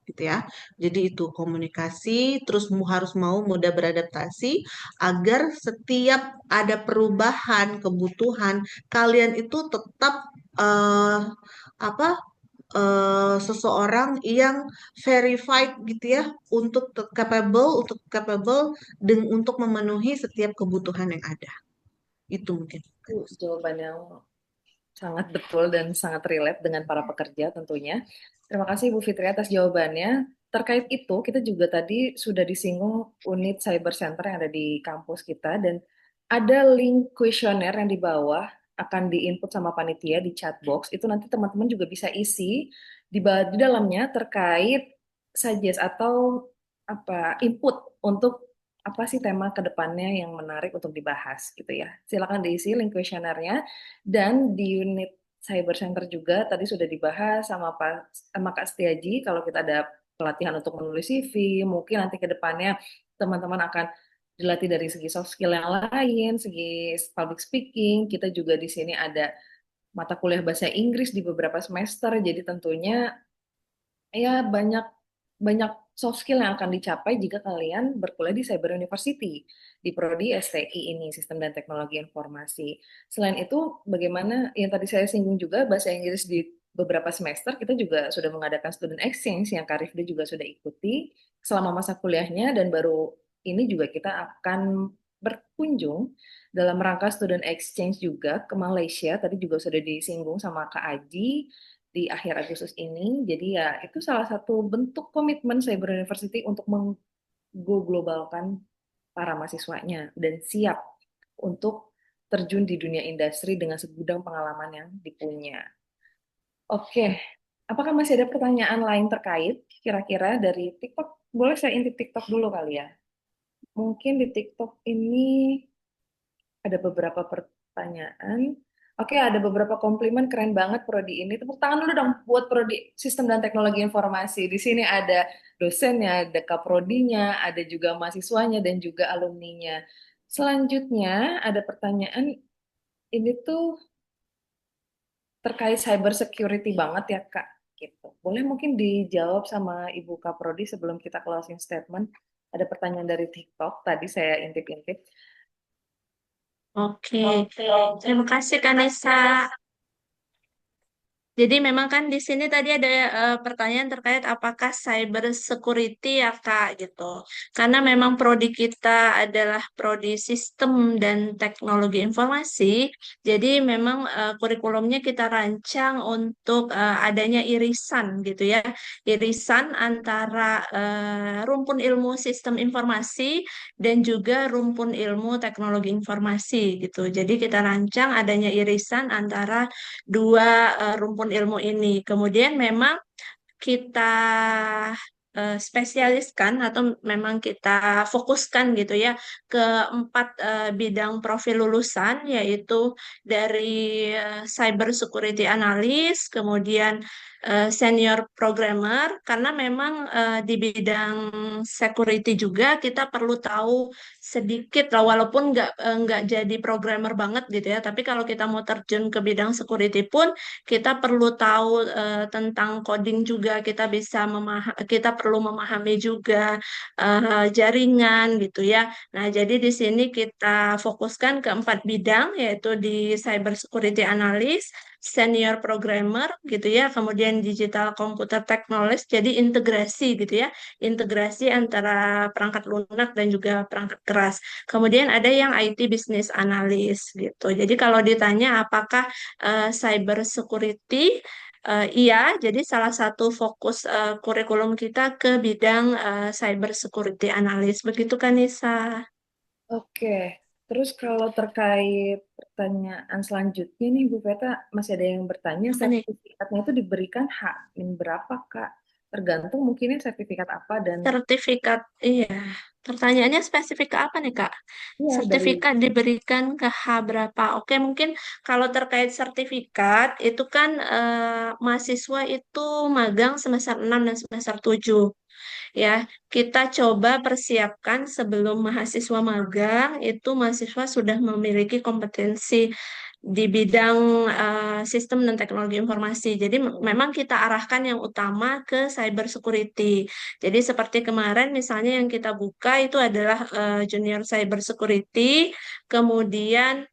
S7: Gitu ya. Jadi itu komunikasi, terus harus mau mudah beradaptasi agar setiap ada perubahan kebutuhan kalian itu tetap apa seseorang yang verified gitu ya untuk capable untuk memenuhi setiap kebutuhan yang ada. Itu mungkin.
S3: Itu jawaban yang sangat betul dan sangat relate dengan para pekerja tentunya. Terima kasih Bu Fitri atas jawabannya. Terkait itu, kita juga tadi sudah disinggung unit cyber center yang ada di kampus kita dan ada link kuesioner yang di bawah akan diinput sama panitia di chat box. Itu nanti teman-teman juga bisa isi di dalamnya terkait suggest atau apa input untuk apa sih tema kedepannya yang menarik untuk dibahas gitu ya. Silakan diisi link kuesionernya. Dan di unit Cyber Center juga tadi sudah dibahas sama Kak Setiaji kalau kita ada pelatihan untuk menulis CV, mungkin nanti ke depannya teman-teman akan dilatih dari segi soft skill yang lain, segi public speaking. Kita juga di sini ada mata kuliah bahasa Inggris di beberapa semester, jadi tentunya ya banyak banyak soft skill yang akan dicapai jika kalian berkuliah di Cyber University di prodi STI ini, Sistem dan Teknologi Informasi. Selain itu, bagaimana yang tadi saya singgung juga bahasa Inggris di beberapa semester kita juga sudah mengadakan student exchange yang Kak Rifda juga sudah ikuti selama masa kuliahnya dan baru ini juga kita akan berkunjung dalam rangka student exchange juga ke Malaysia. Tadi juga sudah disinggung sama Kak Aji di akhir Agustus ini. Jadi ya itu salah satu bentuk komitmen Cyber University untuk mengglobalkan para mahasiswanya dan siap untuk terjun di dunia industri dengan segudang pengalaman yang dipunya. Oke, apakah masih ada pertanyaan lain terkait kira-kira dari TikTok? Boleh saya intip TikTok dulu kali ya? Mungkin di TikTok ini ada beberapa pertanyaan. Oke, ada beberapa komplimen keren banget prodi ini. Tepuk tangan dulu dong buat prodi Sistem dan Teknologi Informasi. Di sini ada dosennya, ada kaprodinya, ada juga mahasiswanya dan juga alumninya. Selanjutnya ada pertanyaan ini tuh terkait cyber security banget ya Kak. Gitu. Boleh mungkin dijawab sama Ibu Kaprodi sebelum kita closing statement. Ada pertanyaan dari TikTok, tadi saya intip-intip.
S4: Oke, terima kasih Kanesa. Jadi memang kan di sini tadi ada pertanyaan terkait apakah cyber security ya Kak gitu. Karena memang prodi kita adalah prodi sistem dan teknologi informasi, jadi memang kurikulumnya kita rancang untuk adanya irisan gitu ya. Irisan antara rumpun ilmu sistem informasi dan juga rumpun ilmu teknologi informasi gitu. Jadi kita rancang adanya irisan antara dua rumpun ilmu ini. Kemudian memang kita spesialiskan atau memang kita fokuskan gitu ya ke 4 bidang profil lulusan yaitu dari cyber security analyst, kemudian senior programmer karena memang di bidang security juga kita perlu tahu sedikit lah walaupun nggak jadi programmer banget gitu ya, tapi kalau kita mau terjun ke bidang security pun kita perlu tahu tentang coding juga, kita perlu memahami juga jaringan gitu ya. Nah, jadi di sini kita fokuskan ke 4 bidang yaitu di cyber security analyst, senior programmer gitu ya, kemudian digital computer technologist, jadi integrasi gitu ya, integrasi antara perangkat lunak dan juga perangkat keras. Kemudian ada yang IT business analyst gitu. Jadi kalau ditanya apakah cyber security, iya, jadi salah satu fokus kurikulum kita ke bidang cyber security analyst. Begitu kan Nisa?
S3: Oke, terus kalau terkait pertanyaan selanjutnya nih Bu Veta, masih ada yang bertanya
S4: Apa nih?
S3: sertifikatnya itu diberikan berapa Kak? Tergantung mungkinnya sertifikat apa dan
S4: Sertifikat, iya. Pertanyaannya spesifik ke apa nih, Kak?
S3: iya dari
S4: Sertifikat diberikan ke H berapa? Oke, mungkin kalau terkait sertifikat, itu kan mahasiswa itu magang semester 6 dan semester 7. Ya, kita coba persiapkan sebelum mahasiswa magang, itu mahasiswa sudah memiliki kompetensi di bidang sistem dan teknologi informasi. Jadi memang kita arahkan yang utama ke cyber security. Jadi seperti kemarin misalnya yang kita buka itu adalah junior cyber security, kemudian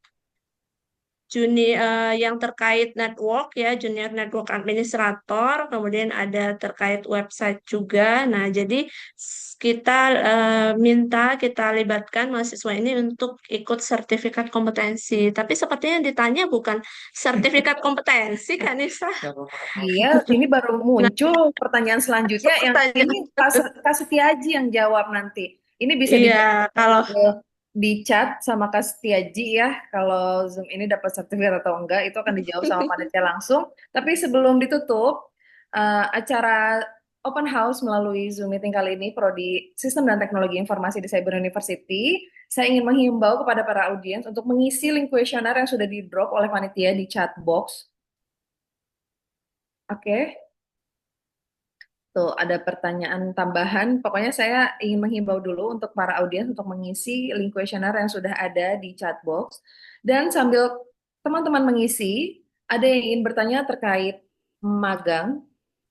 S4: yang terkait network ya, junior network administrator, kemudian ada terkait website juga. Nah, jadi kita kita libatkan mahasiswa ini untuk ikut sertifikat kompetensi. Tapi sepertinya yang ditanya bukan sertifikat kompetensi kan, Nisa?
S3: Iya, ini baru
S4: Nah,
S3: muncul pertanyaan selanjutnya yang
S4: pertanyaan.
S3: ini Kak Setiaji yang jawab nanti. Ini bisa
S4: Iya, kalau
S3: dijawab di chat sama Kak Setiaji ya. Kalau Zoom ini dapat sertifikat atau enggak, itu akan dijawab sama panitia langsung. Tapi sebelum ditutup, acara open house melalui Zoom meeting kali ini, Prodi Sistem dan Teknologi Informasi di Cyber University, saya ingin menghimbau kepada para audiens untuk mengisi link kuesioner yang sudah di-drop oleh panitia di chat box. Oke. Tuh, ada pertanyaan tambahan. Pokoknya saya ingin menghimbau dulu untuk para audiens untuk mengisi link kuesioner yang sudah ada di chat box. Dan sambil teman-teman mengisi, ada yang ingin bertanya terkait magang,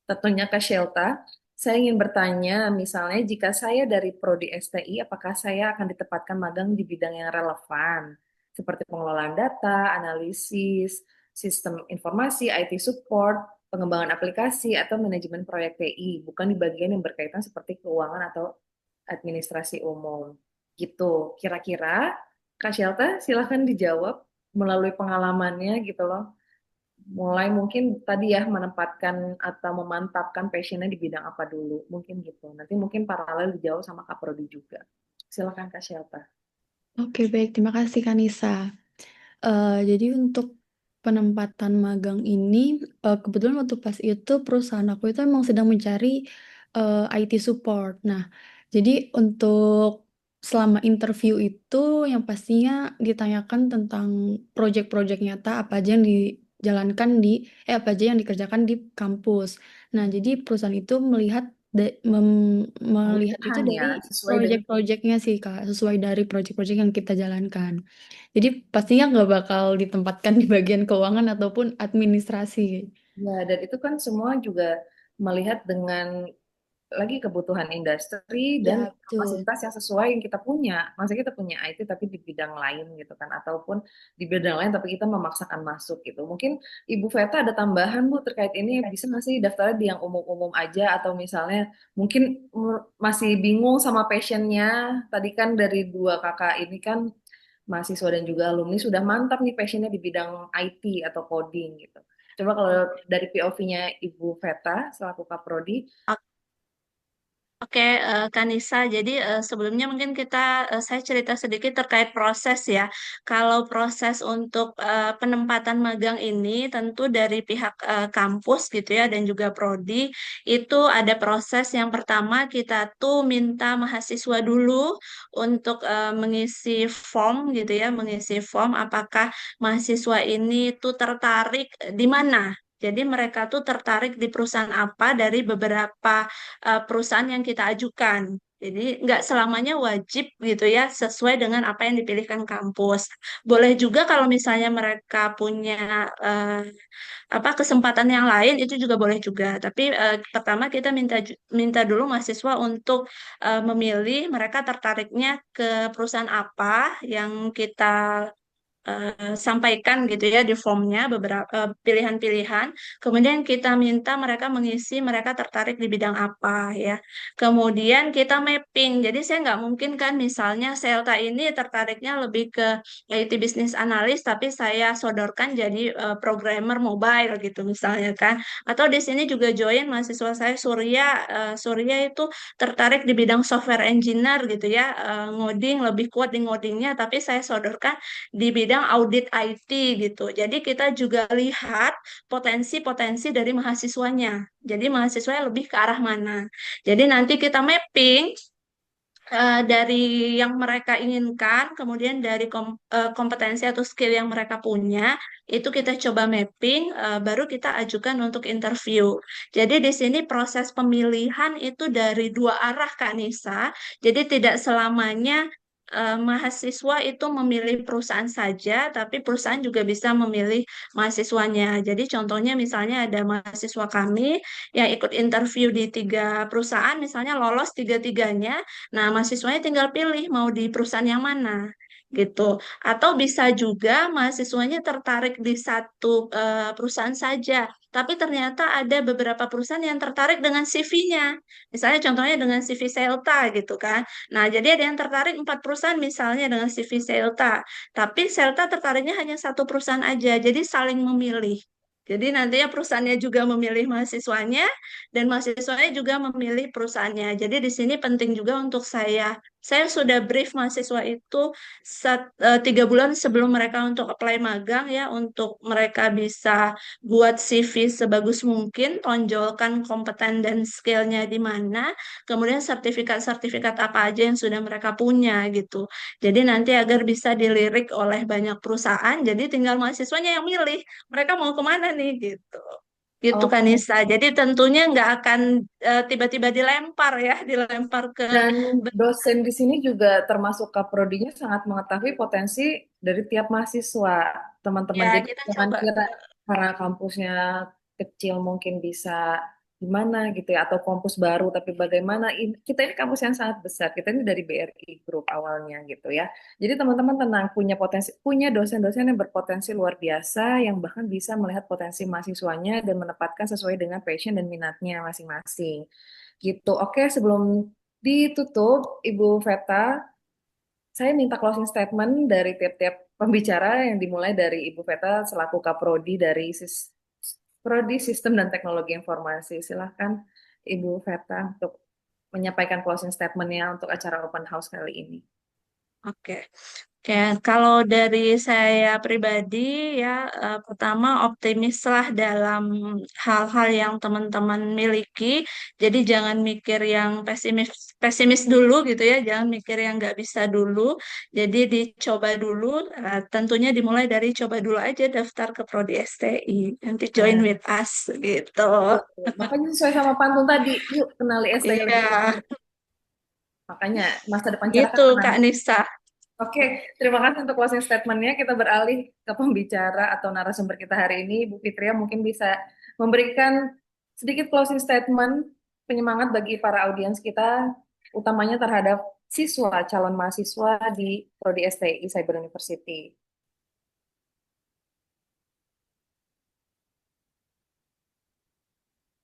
S3: tentunya ke Shelta. Saya ingin bertanya, misalnya jika saya dari Prodi STI, apakah saya akan ditempatkan magang di bidang yang relevan, seperti pengelolaan data, analisis, sistem informasi, IT support, pengembangan aplikasi, atau manajemen proyek TI, bukan di bagian yang berkaitan seperti keuangan atau administrasi umum. Gitu. Kira-kira, Kak Shelta, silahkan dijawab melalui pengalamannya gitu loh. Mulai mungkin tadi ya menempatkan atau memantapkan passionnya di bidang apa dulu. Mungkin gitu. Nanti mungkin paralel dijawab sama Kak Prodi juga. Silakan Kak Shelta.
S9: Oke, baik. Terima kasih, Kanisa. Jadi untuk penempatan magang ini, kebetulan waktu pas itu perusahaan aku itu emang sedang mencari IT support. Nah, jadi untuk selama interview itu yang pastinya ditanyakan tentang proyek-proyek nyata apa aja yang apa aja yang dikerjakan di kampus. Nah, jadi perusahaan itu melihat melihat itu
S3: Kebutuhan ya,
S9: dari
S3: sesuai dengan
S9: proyek-proyeknya sih, Kak, sesuai dari proyek-proyek yang kita jalankan. Jadi pastinya nggak bakal ditempatkan di bagian keuangan ataupun administrasi.
S3: ya, dan itu kan semua juga melihat dengan lagi kebutuhan industri dan
S9: Ya, betul.
S3: kapasitas yang sesuai yang kita punya. Maksudnya kita punya IT tapi di bidang lain gitu kan, ataupun di bidang lain tapi kita memaksakan masuk gitu. Mungkin Ibu Veta ada tambahan Bu terkait ini, bisa nggak sih daftarnya di yang umum-umum aja atau misalnya mungkin masih bingung sama passionnya. Tadi kan dari dua kakak ini kan mahasiswa dan juga alumni sudah mantap nih passionnya di bidang IT atau coding gitu. Coba kalau dari POV-nya Ibu Veta selaku Kaprodi.
S4: Oke, Kanisa. Jadi sebelumnya mungkin saya cerita sedikit terkait proses ya. Kalau proses untuk penempatan magang ini tentu dari pihak kampus gitu ya dan juga prodi itu ada proses yang pertama kita tuh minta mahasiswa dulu untuk mengisi form gitu ya, mengisi form apakah mahasiswa ini tuh tertarik di mana. Jadi mereka tuh tertarik di perusahaan apa dari beberapa perusahaan yang kita ajukan. Jadi nggak selamanya wajib gitu ya sesuai dengan apa yang dipilihkan kampus. Boleh juga kalau misalnya mereka punya kesempatan yang lain itu juga boleh juga. Tapi pertama kita minta dulu mahasiswa untuk memilih mereka tertariknya ke perusahaan apa yang kita sampaikan gitu ya di formnya beberapa pilihan-pilihan. Kemudian kita minta mereka mengisi mereka tertarik di bidang apa ya. Kemudian kita mapping. Jadi saya nggak mungkin kan misalnya Selta ini tertariknya lebih ke IT business analyst tapi saya sodorkan jadi programmer mobile gitu misalnya kan. Atau di sini juga join mahasiswa saya Surya. Surya itu tertarik di bidang software engineer gitu ya. Ngoding lebih kuat di ngodingnya tapi saya sodorkan di bidang audit IT gitu. Jadi kita juga lihat potensi-potensi dari mahasiswanya. Jadi mahasiswanya lebih ke arah mana. Jadi nanti kita mapping dari yang mereka inginkan, kemudian dari kompetensi atau skill yang mereka punya, itu kita coba mapping, baru kita ajukan untuk interview. Jadi di sini proses pemilihan itu dari dua arah, Kak Nisa. Jadi tidak selamanya mahasiswa itu memilih perusahaan saja, tapi perusahaan juga bisa memilih mahasiswanya. Jadi contohnya misalnya ada mahasiswa kami yang ikut interview di 3 perusahaan, misalnya lolos tiga-tiganya. Nah, mahasiswanya tinggal pilih mau di perusahaan yang mana gitu. Atau bisa juga mahasiswanya tertarik di satu perusahaan saja, tapi ternyata ada beberapa perusahaan yang tertarik dengan CV-nya. Misalnya contohnya dengan CV Selta gitu kan. Nah, jadi ada yang tertarik 4 perusahaan misalnya dengan CV Selta, tapi Selta tertariknya hanya satu perusahaan aja, jadi saling memilih. Jadi nantinya perusahaannya juga memilih mahasiswanya dan mahasiswanya juga memilih perusahaannya. Jadi di sini penting juga untuk saya sudah brief mahasiswa itu 3 bulan sebelum mereka untuk apply magang ya, untuk mereka bisa buat CV sebagus mungkin, tonjolkan kompeten dan skillnya di mana, kemudian sertifikat-sertifikat apa aja yang sudah mereka punya gitu. Jadi nanti agar bisa dilirik oleh banyak perusahaan, jadi tinggal mahasiswanya yang milih mereka mau kemana nih gitu. Gitu kan
S3: Oke.
S4: Nisa. Jadi tentunya nggak akan tiba-tiba dilempar ya, dilempar ke
S3: Dan dosen di sini juga termasuk kaprodinya sangat mengetahui potensi dari tiap mahasiswa, teman-teman.
S4: ya
S3: Jadi
S4: kita
S3: jangan
S4: coba.
S3: kira karena kampusnya kecil mungkin bisa gimana gitu ya, atau kampus baru, tapi bagaimana. Kita ini kampus yang sangat besar, kita ini dari BRI Group awalnya gitu ya. Jadi teman-teman tenang, punya potensi, punya dosen-dosen yang berpotensi luar biasa, yang bahkan bisa melihat potensi mahasiswanya dan menempatkan sesuai dengan passion dan minatnya masing-masing. Gitu. Oke, sebelum ditutup, Ibu Veta, saya minta closing statement dari tiap-tiap pembicara yang dimulai dari Ibu Veta selaku Kaprodi dari Prodi Sistem dan Teknologi Informasi. Silahkan Ibu Veta untuk menyampaikan closing statement-nya untuk acara open house kali ini.
S4: Oke. Oke, kalau dari saya pribadi ya, pertama optimislah dalam hal-hal yang teman-teman miliki. Jadi jangan mikir yang pesimis pesimis dulu gitu ya, jangan mikir yang nggak bisa dulu. Jadi dicoba dulu, tentunya dimulai dari coba dulu aja daftar ke Prodi STI. Nanti join
S3: Nah,
S4: with us gitu.
S3: betul. Makanya sesuai sama pantun tadi, yuk kenali STI
S4: Iya,
S3: lebih dalam. Makanya masa depan cerah
S4: gitu
S3: kan menang.
S4: Kak Nisa.
S3: Oke, terima kasih untuk closing statement-nya. Kita beralih ke pembicara atau narasumber kita hari ini. Bu Fitria mungkin bisa memberikan sedikit closing statement penyemangat bagi para audiens kita, utamanya terhadap siswa, calon mahasiswa di Prodi STI Cyber University.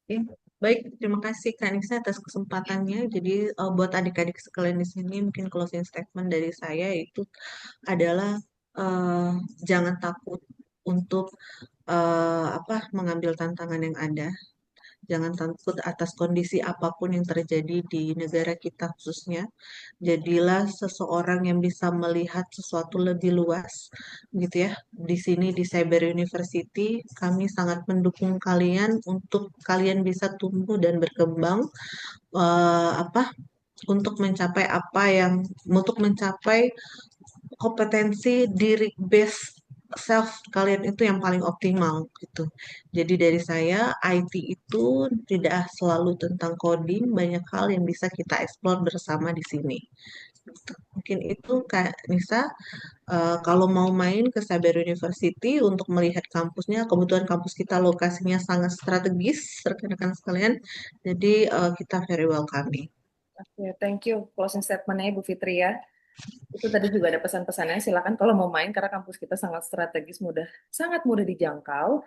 S7: Oke, baik, terima kasih Kak Nisa atas kesempatannya. Jadi buat adik-adik sekalian di sini mungkin closing statement dari saya itu adalah eh, jangan takut untuk mengambil tantangan yang ada. Jangan takut atas kondisi apapun yang terjadi di negara kita khususnya. Jadilah seseorang yang bisa melihat sesuatu lebih luas, gitu ya. Di sini di Cyber University, kami sangat mendukung kalian untuk kalian bisa tumbuh dan berkembang, eh, apa, untuk mencapai kompetensi diri base self kalian itu yang paling optimal gitu. Jadi dari saya IT itu tidak selalu tentang coding, banyak hal yang bisa kita explore bersama di sini. Gitu. Mungkin itu Kak Nisa. Kalau mau main ke Cyber University untuk melihat kampusnya, kebetulan kampus kita lokasinya sangat strategis, rekan-rekan sekalian. Jadi kita very welcoming.
S3: Oke, thank you closing statement-nya Ibu Fitri ya. Itu tadi juga ada pesan-pesannya. Silakan kalau mau main karena kampus kita sangat strategis, sangat mudah dijangkau.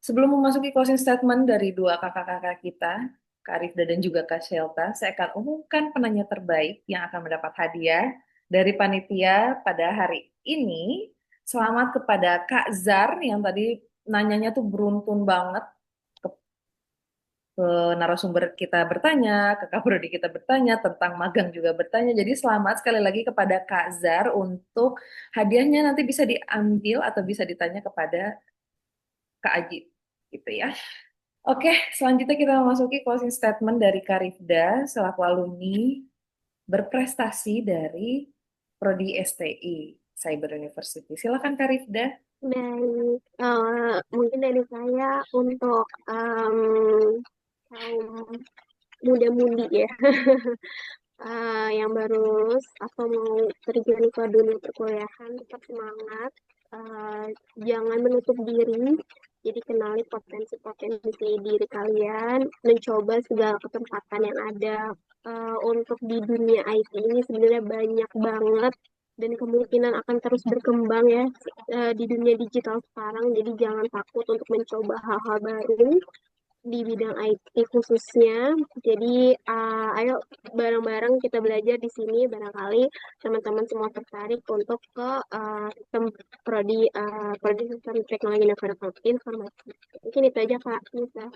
S3: Sebelum memasuki closing statement dari dua kakak-kakak kita, Kak Rifda dan juga Kak Shelta, saya akan umumkan penanya terbaik yang akan mendapat hadiah dari panitia pada hari ini. Selamat kepada Kak Zar yang tadi nanyanya tuh beruntun banget ke narasumber kita bertanya, ke Kaprodi kita bertanya, tentang magang juga bertanya. Jadi selamat sekali lagi kepada Kak Zar untuk hadiahnya nanti bisa diambil atau bisa ditanya kepada Kak Aji. Gitu ya. Oke, selanjutnya kita memasuki closing statement dari Karifda selaku alumni berprestasi dari Prodi STI Cyber University. Silakan Karifda.
S8: Baik, mungkin dari saya untuk kaum muda-mudi ya, yang baru lulus atau mau terjun ke dunia perkuliahan, tetap semangat, jangan menutup diri, jadi kenali potensi-potensi diri kalian, mencoba segala kesempatan yang ada. Untuk di dunia IT ini sebenarnya banyak banget dan kemungkinan akan terus berkembang ya di dunia digital sekarang. Jadi jangan takut untuk mencoba hal-hal baru di bidang IT khususnya. Jadi ayo bareng-bareng kita belajar di sini. Barangkali teman-teman semua tertarik untuk ke sistem prodi sistem teknologi informasi. Mungkin itu aja Kak Nisa.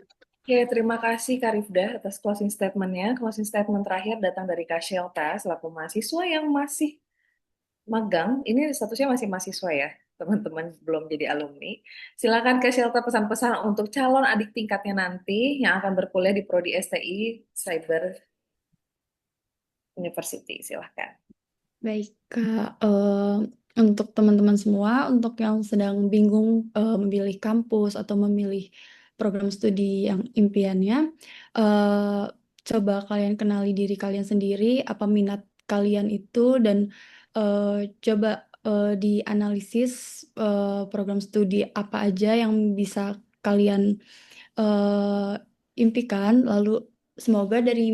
S3: Oke, terima kasih Kak Rifda atas closing statement-nya. Closing statement terakhir datang dari Kak Shelta selaku mahasiswa yang masih magang. Ini statusnya masih mahasiswa ya, teman-teman belum jadi alumni. Silakan Kak Shelta pesan-pesan untuk calon adik tingkatnya nanti yang akan berkuliah di Prodi STI Cyber University. Silahkan.
S9: Baik, Kak. Untuk teman-teman semua, untuk yang sedang bingung memilih kampus atau memilih program studi yang impiannya, coba kalian kenali diri kalian sendiri, apa minat kalian itu, dan coba dianalisis program studi apa aja yang bisa kalian impikan. Lalu semoga dari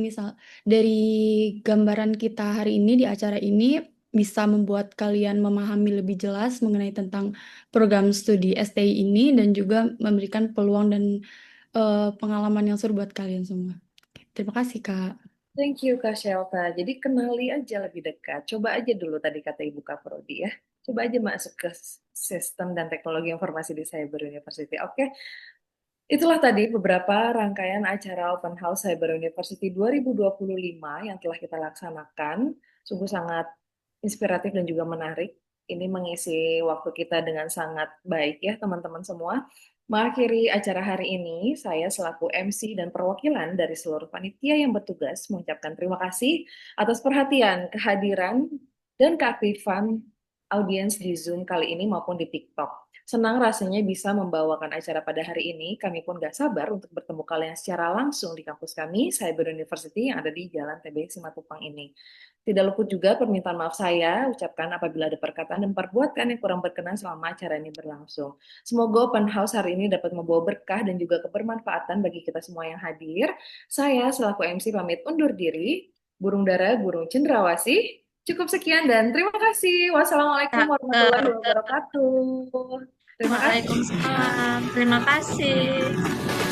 S9: gambaran kita hari ini di acara ini bisa membuat kalian memahami lebih jelas mengenai tentang program studi STI ini dan juga memberikan peluang dan pengalaman yang seru buat kalian semua. Terima kasih, Kak.
S3: Thank you Kak Shelta. Jadi kenali aja lebih dekat. Coba aja dulu tadi kata Ibu Kak Prodi ya. Coba aja masuk ke sistem dan teknologi informasi di Cyber University. Oke. Itulah tadi beberapa rangkaian acara Open House Cyber University 2025 yang telah kita laksanakan. Sungguh sangat inspiratif dan juga menarik. Ini mengisi waktu kita dengan sangat baik ya teman-teman semua. Mengakhiri acara hari ini, saya selaku MC dan perwakilan dari seluruh panitia yang bertugas mengucapkan terima kasih atas perhatian, kehadiran, dan keaktifan audiens di Zoom kali ini maupun di TikTok. Senang rasanya bisa membawakan acara pada hari ini. Kami pun gak sabar untuk bertemu kalian secara langsung di kampus kami, Cyber University yang ada di Jalan TB Simatupang ini. Tidak luput juga permintaan maaf saya ucapkan apabila ada perkataan dan perbuatan yang kurang berkenan selama acara ini berlangsung. Semoga open house hari ini dapat membawa berkah dan juga kebermanfaatan bagi kita semua yang hadir. Saya selaku MC pamit undur diri. Burung dara, burung cendrawasih. Cukup sekian dan terima kasih. Wassalamualaikum warahmatullahi wabarakatuh. Terima kasih.
S4: Waalaikumsalam. Terima kasih.